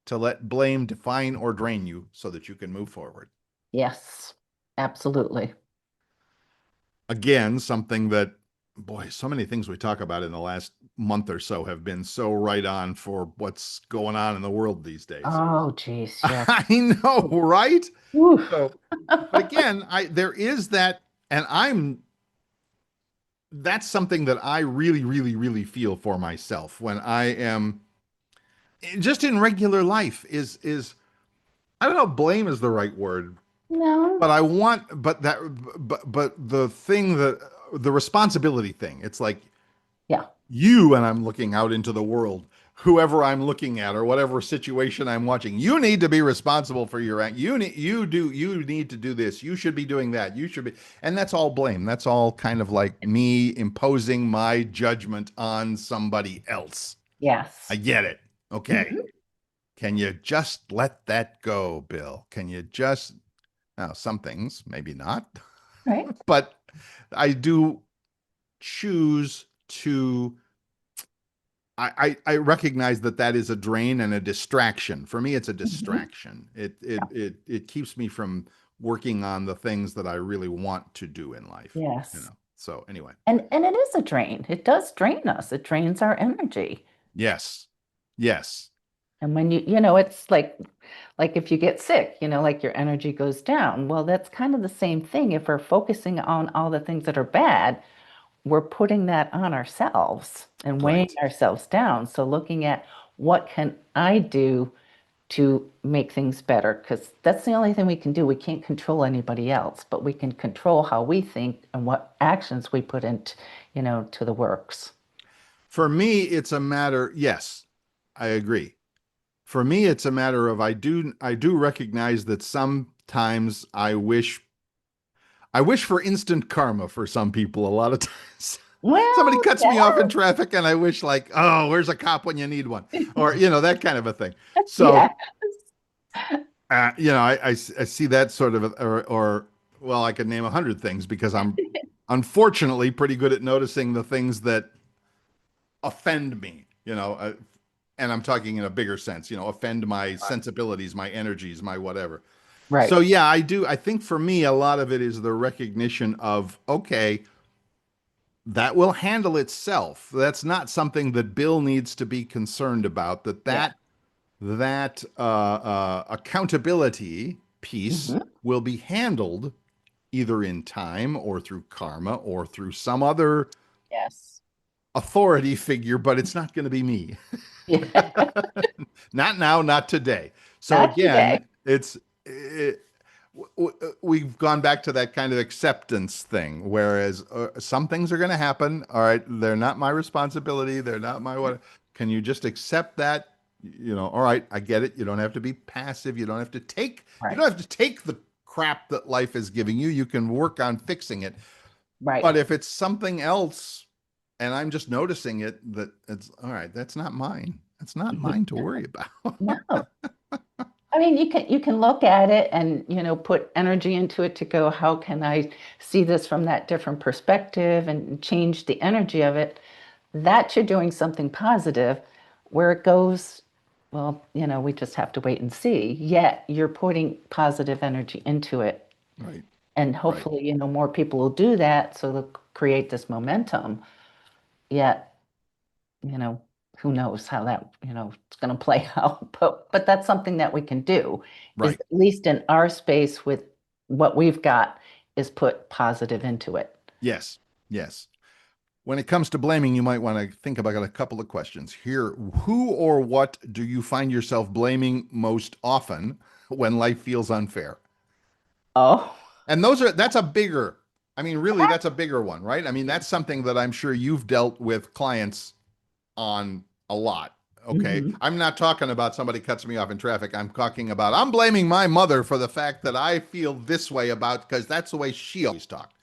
to let blame define or drain you so that you can move forward. Yes, absolutely. Again, something that, boy, so many things we talk about in the last month or so have been so right on for what's going on in the world these days. Oh, geez, yes. I know, right? Oof. So, but again, there is that, and that's something that I really, really, really feel for myself when I am just in regular life is I don't know, blame is the right word, No, but I want, but the thing that the responsibility thing, it's like yeah, you, and I'm looking out into the world, whoever I'm looking at or whatever situation I'm watching, you need to be responsible for your act. You need to do this. You should be doing that. You should be, and that's all blame. That's all kind of like me imposing my judgment on somebody else. I yes. get it. Okay. Mhm. Can you just let that go, Bill? Can you just, now, some things, maybe not, Right. but I do choose to I recognize that that is a drain and a distraction. For me, it's a Mhm. distraction. It Yeah. it it it keeps me from working on the things that I really want to do in life. You Yes. know. So anyway, And it is a drain. It does drain us. It drains our energy. yes, yes, And when it's like if you get sick, like your energy goes down. Well, that's kind of the same thing. If we're focusing on all the things that are bad, we're putting that on ourselves and weighing right. ourselves down. So looking at what can I do to make things better? Because that's the only thing we can do. We can't control anybody else, but we can control how we think and what actions we put into, to the works. For me, it's a matter. Yes, I agree. For me, it's a matter of I do recognize that sometimes I wish for instant karma for some people a lot of times. Somebody Well, cuts yeah, me off in traffic and I wish like, oh, where's a cop when you need one? Or, that kind of a thing. yeah, So, I see that sort of, well, I could name 100 things because I'm unfortunately pretty good at noticing the things that offend me, and I'm talking in a bigger sense, offend my sensibilities, my energies, my whatever. right. So yeah, I do. I think for me, a lot of it is the recognition of, okay, that will handle itself. That's not something that Bill needs to be concerned about. That Yeah. that that accountability piece Hmm. will be handled either in time or through karma or through some other Yes. authority figure, but it's not going to be me. Yeah. Not now, not today. So Not today. again, we've gone back to that kind of acceptance thing, whereas some things are going to happen. All right, they're not my responsibility. They're not my what. Can you just accept that? All right, I get it. You don't have to be passive. You don't have to take. You Right. don't have to take the crap that life is giving you. You can work on fixing it. Right. But if it's something else, and I'm just noticing it, that it's all right. That's not mine. That's not mine to worry about. No. I mean, you can look at it and, put energy into it to go, how can I see this from that different perspective and change the energy of it? That you're doing something positive. Where it goes, well, we just have to wait and see. Yet you're putting positive energy into it. Right. And Right. hopefully, more people will do that. So they'll create this momentum. Yet, you know, who knows how that, it's going to play out. But that's something that we can do, is Right. at least in our space with what we've got, is put positive into it. Yes. Yes. When it comes to blaming, you might want to think about a couple of questions here. Who or what do you find yourself blaming most often when life feels unfair? Oh, And that's a bigger, I mean, really, that's a bigger one, right? I mean, that's something that I'm sure you've dealt with clients on a lot. Okay. Hmm. I'm not talking about somebody cuts me off in traffic. I'm talking about I'm blaming my mother for the fact that I feel this way about because that's the way she always talked.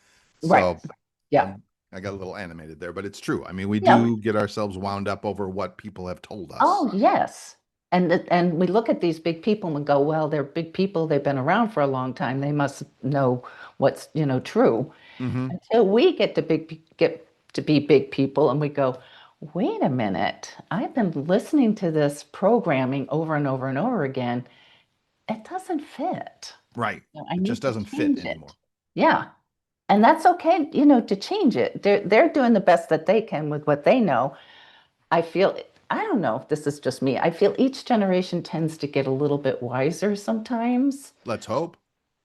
Right. So Yeah. I got a little animated there, but it's true. I mean, we No. do get ourselves wound up over what people have told us. Oh, yes. And we look at these big people and go, well, they're big people. They've been around for a long time. They must know what's, true. Hmm. Until we get to be big people and we go, wait a minute. I've been listening to this programming over and over and over again. It doesn't fit. Right. I It just need to doesn't fit change it. anymore. Yeah. And that's okay, to change it. They're doing the best that they can with what they know. I feel, I don't know if this is just me. I feel each generation tends to get a little bit wiser sometimes. Let's hope.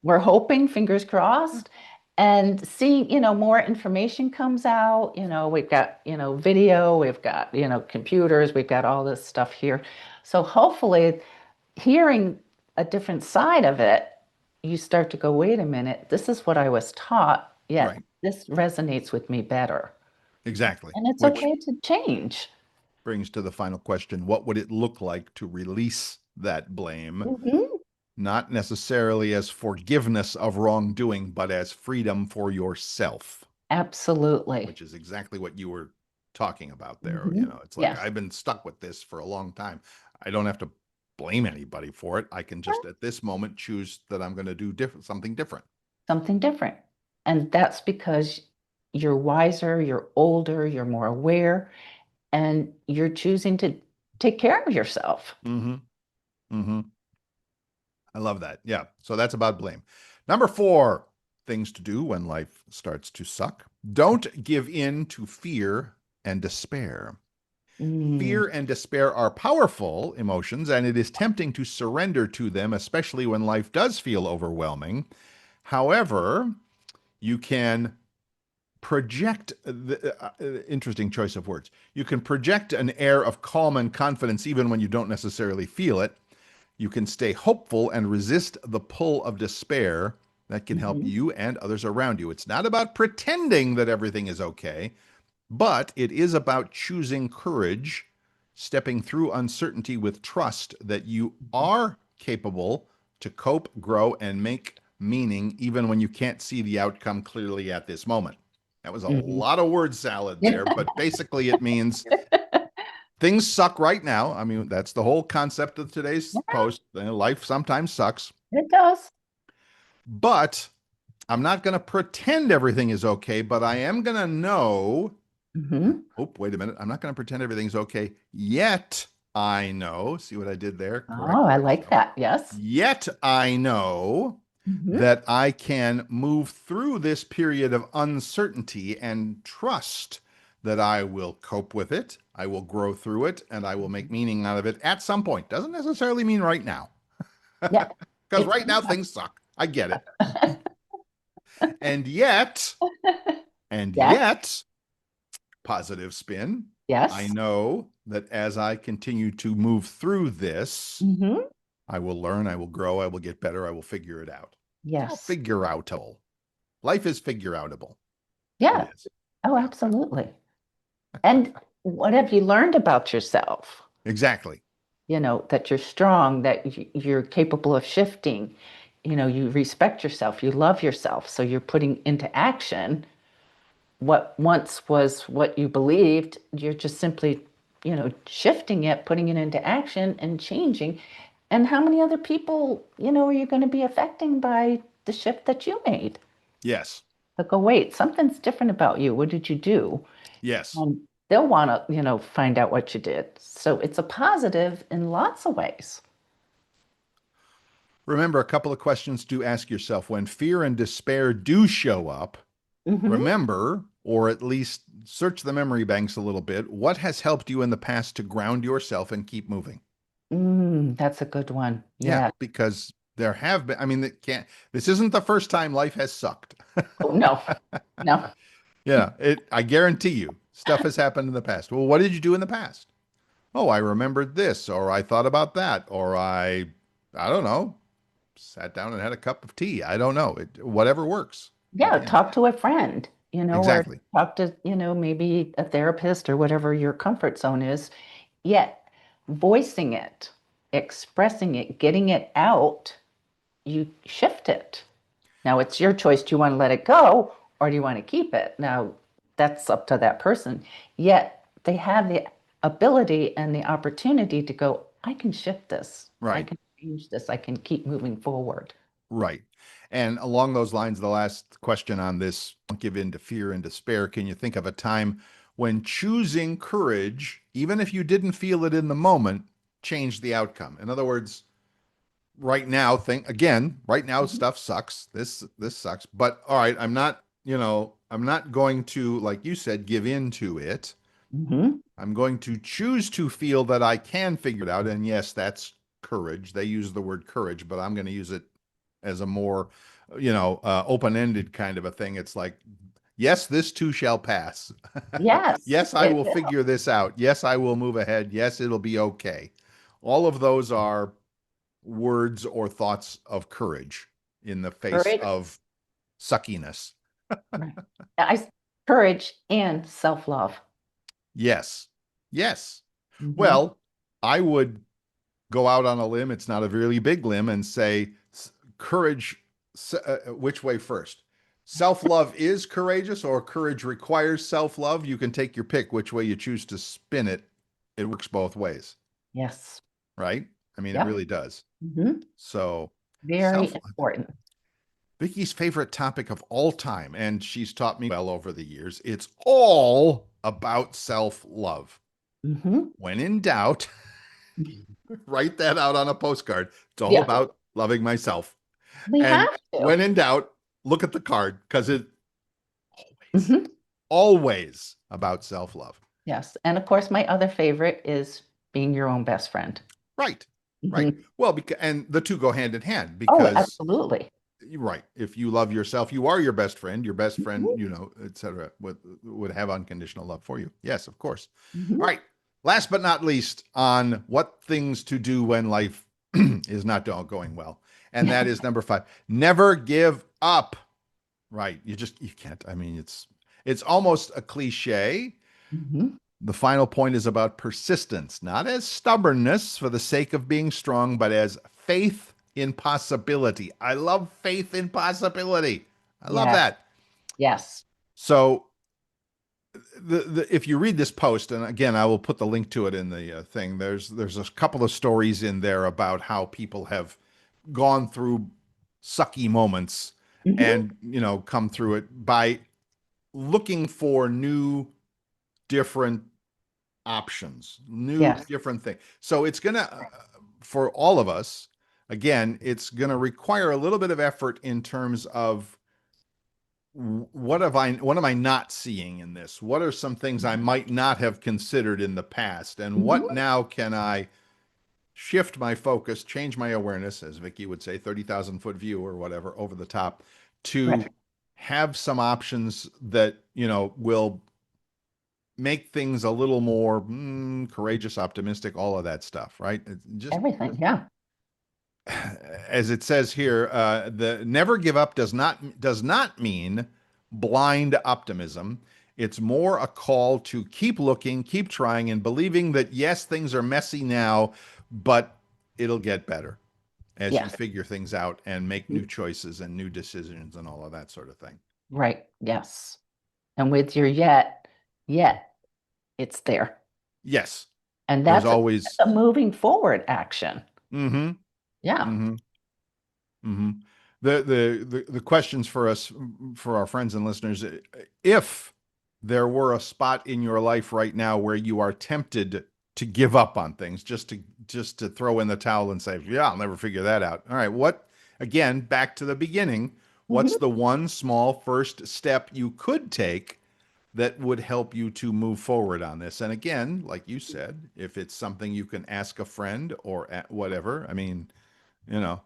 We're hoping, fingers crossed, and seeing, more information comes out. We've got, video, we've got, computers, we've got all this stuff here. So hopefully, hearing a different side of it, you start to go, wait a minute, this is what I was taught, yet Right. this resonates with me better. Exactly. And it's Which okay to change. brings to the final question. What would it look like to release that blame? Hmm. Not necessarily as forgiveness of wrongdoing, but as freedom for yourself, Absolutely. which is exactly what you were talking about there. Hmm. It's like Yes. I've been stuck with this for a long time. I don't have to blame anybody for it. I can just at this moment choose that I'm going to do something different. Something different. And that's because you're wiser, you're older, you're more aware, and you're choosing to take care of yourself. Mm-hmm. Mm-hmm. I love that. Yeah. So that's about blame. Number 4, things to do when life starts to suck. Don't give in to fear and despair. Mm, Fear and despair are powerful emotions, and it is tempting to surrender to them, especially when life does feel overwhelming. However, you can project interesting choice of words. You can project an air of calm and confidence even when you don't necessarily feel it. You can stay hopeful and resist the pull of despair. That can help mhm, you and others around you. It's not about pretending that everything is okay, but it is about choosing courage, stepping through uncertainty with trust that you are capable to cope, grow, and make meaning even when you can't see the outcome clearly at this moment. That was a mhm. lot of word salad there, but basically it means things suck right now. I mean, that's the whole concept of today's Yeah, post. Life sometimes sucks, it does. but I'm not going to pretend everything is okay, but I am going to know. Hmm. Oh, wait a minute. I'm not going to pretend everything's okay yet. I know. See what I did there? Oh, Correct I like myself. that. Yes. Yet I know Hmm. that I can move through this period of uncertainty and trust that I will cope with it. I will grow through it and I will make meaning out of it at some point. Doesn't necessarily mean right now, Yeah, because it's right gonna now things suck. I get it. happen. And yet, and Yes. yet, positive spin. I Yes. know that as I continue to move through this, Hmm. I will learn, I will grow, I will get better, I will figure it out. It's all Yes. figure outable. Life is figure outable. It Yeah. is. Oh, Yeah, absolutely. And what have you learned about yourself? exactly. That you're strong, that you're capable of shifting. You respect yourself, you love yourself. So you're putting into action what once was what you believed. You're just simply, shifting it, putting it into action and changing. And how many other people, are you going to be affecting by the shift that you made? Yes. They'll go, wait, something's different about you. What did you do? Yes. They'll want to, find out what you did. So it's a positive in lots of ways. Remember a couple of questions to ask yourself when fear and despair do show up. Hmm. Remember, or at least search the memory banks a little bit, what has helped you in the past to ground yourself and keep moving? That's a good one. Yeah, Yeah. because there have been, I mean, this isn't the first time life has sucked. Oh, no, no. Yeah, I guarantee you, stuff has happened in the past. Well, what did you do in the past? Oh, I remembered this, or I thought about that, or I don't know, sat down and had a cup of tea. I don't know. Whatever works at Yeah, the end. talk to a friend, or Exactly. talk to, maybe a therapist or whatever your comfort zone is. Yet, voicing it, expressing it, getting it out, you shift it. Now it's your choice. Do you want to let it go or do you want to keep it? Now that's up to that person. Yet they have the ability and the opportunity to go, I can shift this. I Right. can change this. I can keep moving forward. Right. And along those lines, the last question on this, don't give in to fear and despair. Can you think of a time when choosing courage, even if you didn't feel it in the moment, changed the outcome? In other words, right now, think again, right now Mhm. stuff sucks. This sucks. But all right, I'm not going to, like you said, give in to it. Mhm. I'm going to choose to feel that I can figure it out. And yes, that's courage. They use the word courage, but I'm going to use it as a more, open-ended kind of a thing. It's like, yes, this too shall pass. Yes, Yes, I it will will. figure this out. Yes, I will move ahead. Yes, it'll be okay. All of those are words or thoughts of courage in the face Courage, of suckiness. right. I courage and self-love. Yes. Yes. Hmm. Well, I would go out on a limb. It's not a really big limb and say courage, which way first? Self love is courageous or courage requires self love. You can take your pick which way you choose to spin it. It works both ways, Yes. right? I mean, it Yep. really does. Hmm. So, Very self important. Vicky's favorite topic of all time, and she's taught me well over the years. It's all about self love. Hmm. When in doubt, write that out on a postcard. It's all Yeah, about loving myself. we And have to. when in doubt, look at the card because it always, Hmm. always about self love. Yes. And of course, my other favorite is being your own best friend. Right. Right. Hmm. Well, because, and the two go hand in hand Oh, because absolutely. right. If you love yourself, you are your best friend. Your best friend, Hmm. etc., would have unconditional love for you. Yes, of course. All Hmm. right. Last but not least, on what things to do when life is not going well, and that is number 5. Never give up. Right. You can't. I mean, it's almost a cliche. Hmm. The final point is about persistence, not as stubbornness for the sake of being strong, but as faith in possibility. I love faith in possibility. I love Yes. that. Yes. So, if you read this post, and again, I will put the link to it in the thing. There's a couple of stories in there about how people have gone through sucky moments Hmm. and come through it by looking for new, different options, new, Yes. different things. So it's going to, for all of us, again, it's going to require a little bit of effort in terms of what am I not seeing in this? What are some things I might not have considered in the past? And what Hmm. now can I shift my focus, change my awareness, as Vicki would say, 30,000-foot view or whatever over the top to Right. have some options that, will make things a little more courageous, optimistic, all of that stuff, right? Just Everything. Yeah. as it says here, the never give up does not mean blind optimism. It's more a call to keep looking, keep trying, and believing that yes, things are messy now, but it'll get better as you Yes. figure things out and make Mhm. new choices and new decisions and all of that sort of thing. Right. Yes. And with your yet, it's there. Yes, And there's that's always. a moving forward action. Mm-hmm. Yeah. Mm-hmm. Mm-hmm. The questions for us, for our friends and listeners, if there were a spot in your life right now where you are tempted to give up on things, just to throw in the towel and say, yeah, I'll never figure that out. All right, what again, back to the beginning, what's Hmm. the one small first step you could take that would help you to move forward on this? And again, like you said, if it's something you can ask a friend or whatever, I mean, you know,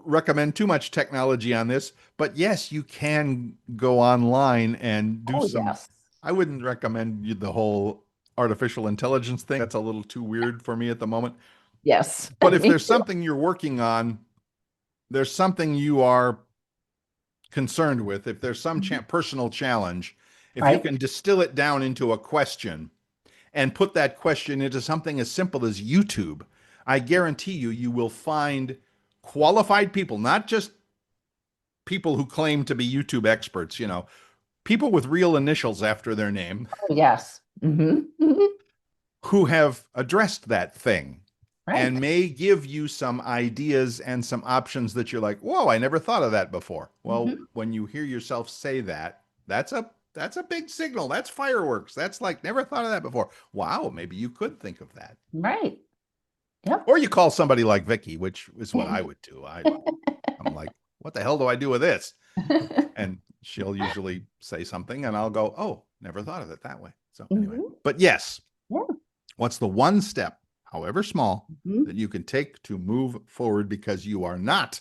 recommend too much technology on this, but yes, you can go online and do Oh, some. yes. I wouldn't recommend the whole artificial intelligence thing. That's a little too weird for me at the moment. Yes. But if Me there's too. something you're working on, there's something you are concerned with, if there's some Mhm. personal challenge, if you Right. can distill it down into a question and put that question into something as simple as YouTube, I guarantee you, you will find qualified people, not just people who claim to be YouTube experts, people with real initials after their name Oh, yes. who have addressed that thing and Right. may give you some ideas and some options that you're like, whoa, I never thought of that before. Well, Hmm. when you hear yourself say that, that's a big signal. That's fireworks. That's like, never thought of that before. Wow, maybe you could think of that. Right. Yep. Or you call somebody like Vicki, which is what I would do. I'm like, what the hell do I do with this? And she'll usually say something and I'll go, oh, never thought of it that way. So anyway, Hmm. but yes, Yeah. what's the one step, however small, Hmm. that you can take to move forward because you are not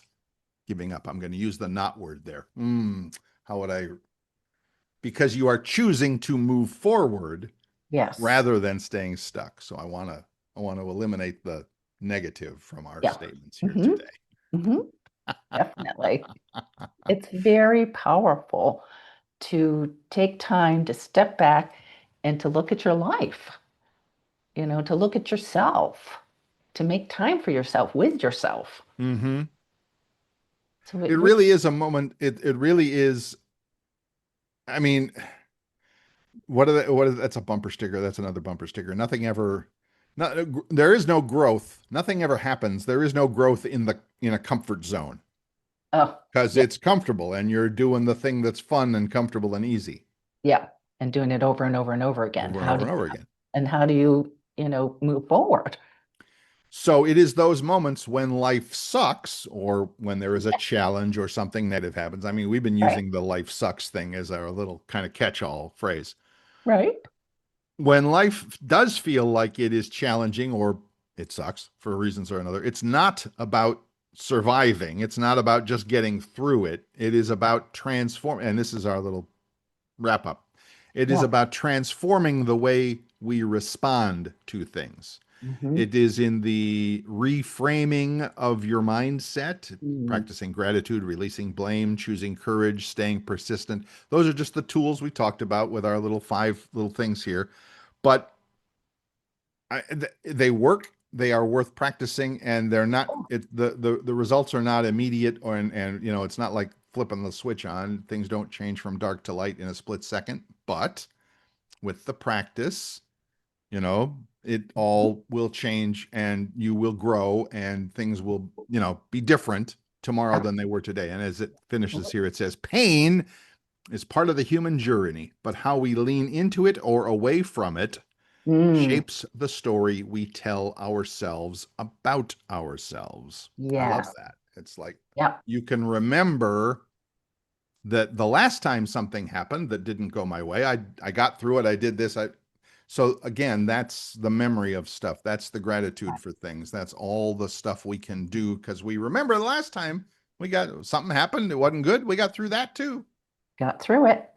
giving up? I'm going to use the not word there. How would I? Because you are choosing to move forward Yes. rather than staying stuck. So I want to eliminate the negative from our Yeah. statements here Hmm. today. Hmm. Definitely. It's very powerful to take time to step back and to look at your life, to look at yourself, to make time for yourself with yourself. Mm-hmm. So It it really, really is a moment. It really is. I mean, that's a bumper sticker. That's another bumper sticker. Nothing ever, not, there is no growth. Nothing ever happens. There is no growth in a comfort zone oh, because yeah, it's comfortable and you're doing the thing that's fun and comfortable and easy yeah. And doing it over and over and over again. over and over and over again. How do you, move forward? So it is those moments when life sucks or when there is a challenge or something negative happens. I mean, we've been Right. using the life sucks thing as our little kind of catch-all phrase. Right. When life does feel like it is challenging or it sucks for reasons or another, it's not about surviving. It's not about just getting through it. It is about transform. And this is our little wrap up. It is Yeah. about transforming the way we respond to things. Hmm. It is in the reframing of your mindset, Mm. practicing gratitude, releasing blame, choosing courage, staying persistent. Those are just the tools we talked about with our little 5 little things here. But they work. They are worth practicing, and they're not. Oh, The results are not immediate, and it's not like flipping the switch on. Things don't change from dark to light in a split second. But with the practice, it mhm. all will change, and you will grow, and things will, be different tomorrow than they were today. And as it finishes Absolutely. here, it says, "Pain is part of the human journey, but how we lean into it or away from it Mm. shapes the story we tell ourselves about ourselves." I love Yes. that. It's like Yeah. you can remember that the last time something happened that didn't go my way, I got through it. I did this. So again, that's the memory of stuff. That's the gratitude for things. That's all the stuff we can do because we remember the last time we got something happened. It wasn't good. We got through that too. Got through it.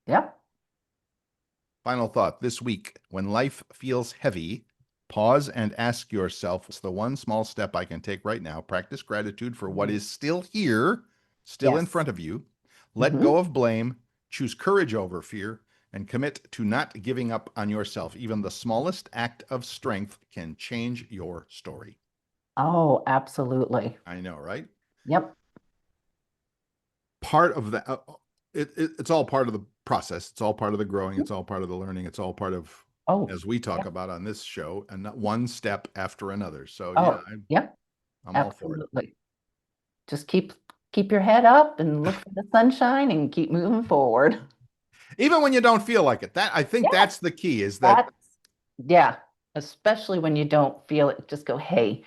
Yep. Final thought this week: when life feels heavy, pause and ask yourself, what's the one small step I can take right now? Practice gratitude for what Mm. is still here, still in Yes. front of you. Let Hmm. go of blame, choose courage over fear, and commit to not giving up on yourself. Even the smallest act of strength can change your story. Oh, absolutely. I know, right? Yep. Part of that, it's all part of the process. It's all part of the growing. It's all part of the learning. It's all part of, Oh, as we talk yeah. about on this show, and not one step after another. So yeah, Oh, yep. I'm all for it. Absolutely. Just keep your head up and look for the sunshine and keep moving forward. Even when you don't feel like it. That I think Yes. that's the key is that That's yeah. Especially when you don't feel it, just go, hey,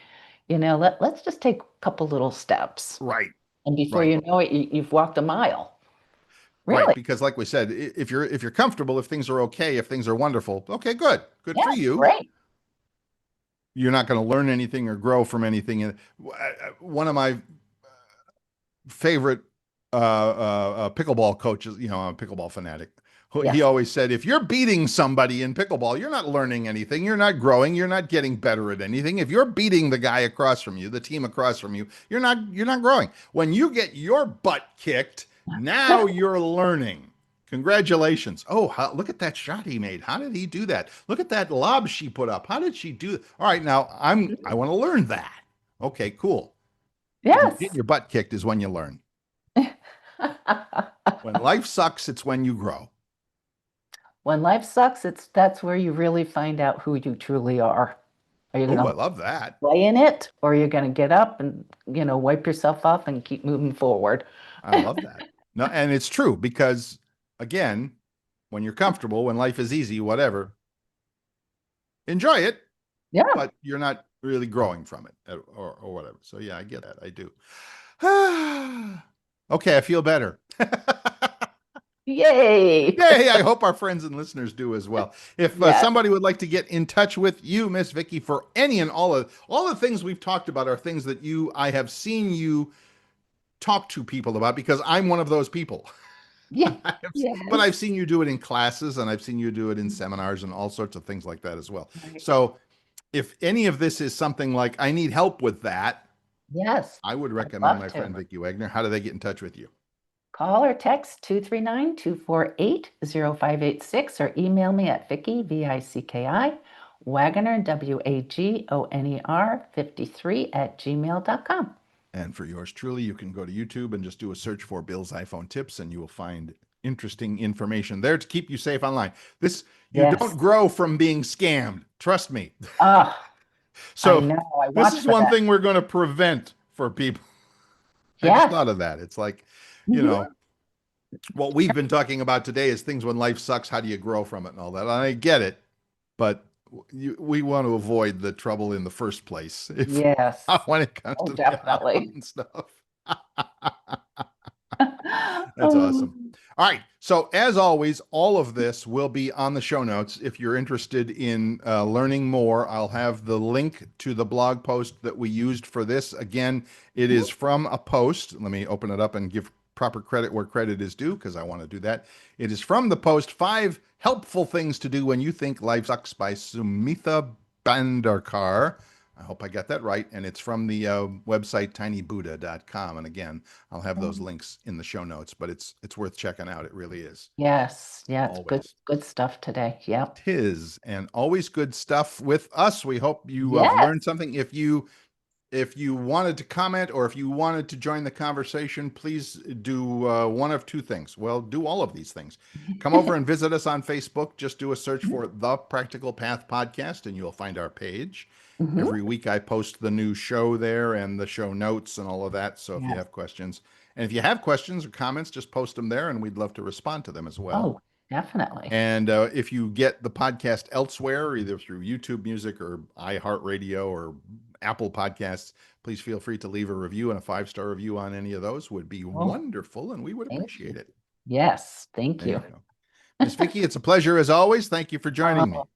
let's just take a couple little steps. right, And before right, you know it, you've walked a mile. right. Really? Because like we said, if you're comfortable, if things are okay, if things are wonderful, okay, good. Good for Yeah, you. great. You're not going to learn anything or grow from anything. And one of my favorite pickleball coaches, I'm a pickleball fanatic. He Yes. always said, if you're beating somebody in pickleball, you're not learning anything. You're not growing. You're not getting better at anything. If you're beating the guy across from you, the team across from you, you're not growing. When you get your butt kicked, now you're learning. Congratulations. Oh, look at that shot he made. How did he do that? Look at that lob she put up. How did she do it? All right, now I want to learn that. Okay, cool. Getting Yes. your butt kicked is when you learn. When life sucks, it's when you grow. When life sucks, that's where you really find out who you truly are. Are you going Oh, I to love that. play in it, or are you going to get up and, wipe yourself off and keep moving forward? I love that. No, and it's true because again, when you're comfortable, when life is easy, whatever, enjoy it, Yeah. but you're not really growing from it or whatever. So yeah, I get that. I do. Okay, I feel better. Yay. Yay, I hope our friends and listeners do as well. If Yes. somebody would like to get in touch with you, Miss Vicki, for any and all the things we've talked about are things that I have seen you talk to people about because I'm one of those people. Yeah. But Yes. I've seen you do it in classes and I've seen you do it in seminars and all sorts of things like that as well. Right. So if any of this is something like I need help with that, Yes. I would I'd recommend love my to. friend Vicki Wagoner. How do they get in touch with you? Call or text 239-248-0586 or email me at Vicki, Vicki, Wagoner, Wagoner 53 at gmail.com. And for yours truly, you can go to YouTube and just do a search for Bill's iPhone Tips, and you will find interesting information there to keep you safe online. You Yes. don't grow from being scammed. Trust me. Oh, I So know. I this watch is for one that. thing we're going to prevent for people. I just Yes. thought of that. It's like, you Mhm. know, what we've been talking about today is things when life sucks, how do you grow from it and all that. And I get it, but we want to avoid the trouble in the first place Yes. when it comes Oh, to the definitely. iPhone stuff. That's Oh, awesome. All right. So, as always, all of this will be on the show notes. If you're interested in learning more, I'll have the link to the blog post that we used for this. Again, it is from a post. Let me open it up and give proper credit where credit is due because I want to do that. It is from the post 5 Helpful Things to Do When You Think Life Sucks by Sumitha Bandarkar. I hope I got that right. And it's from the website tinybuddha.com. And again, I'll have those links in the show notes, but it's worth checking out. It really is. yes. Yeah, it's Always. good stuff today. Yep. Tis and always good stuff with us. We hope you have Yes. learned something. If you wanted to comment or if you wanted to join the conversation, please do one of two things. Well, do all of these things. Come over and visit us on Facebook. Just do a search for The Practical Path Podcast and you'll find our page. Mhm. Every week I post the new show there and the show notes and all of that. So if you Yes. have questions, and if you have questions or comments, just post them there and we'd love to respond to them as well. Oh, definitely. And if you get the podcast elsewhere, either through YouTube Music or iHeartRadio or Apple Podcasts, please feel free to leave a review, and a 5-star review on any of those would be Oh, wonderful, and we would thank appreciate you. it. Yes. Thank There you you. go. Miss Vicki, it's a pleasure as always. Thank you for joining me. Oh,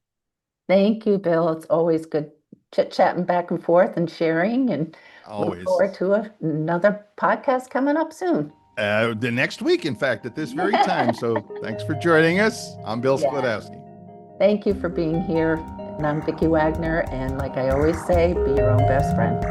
thank you, Bill. It's always good chit-chatting back and forth and sharing, and look Always. forward to another podcast coming up soon. The next week, in fact, at this very time. So thanks for joining us. I'm Bill Yeah. Sklodowski. Thank you for being here. And I'm Vicki Wagoner. And like I always say, be your own best friend.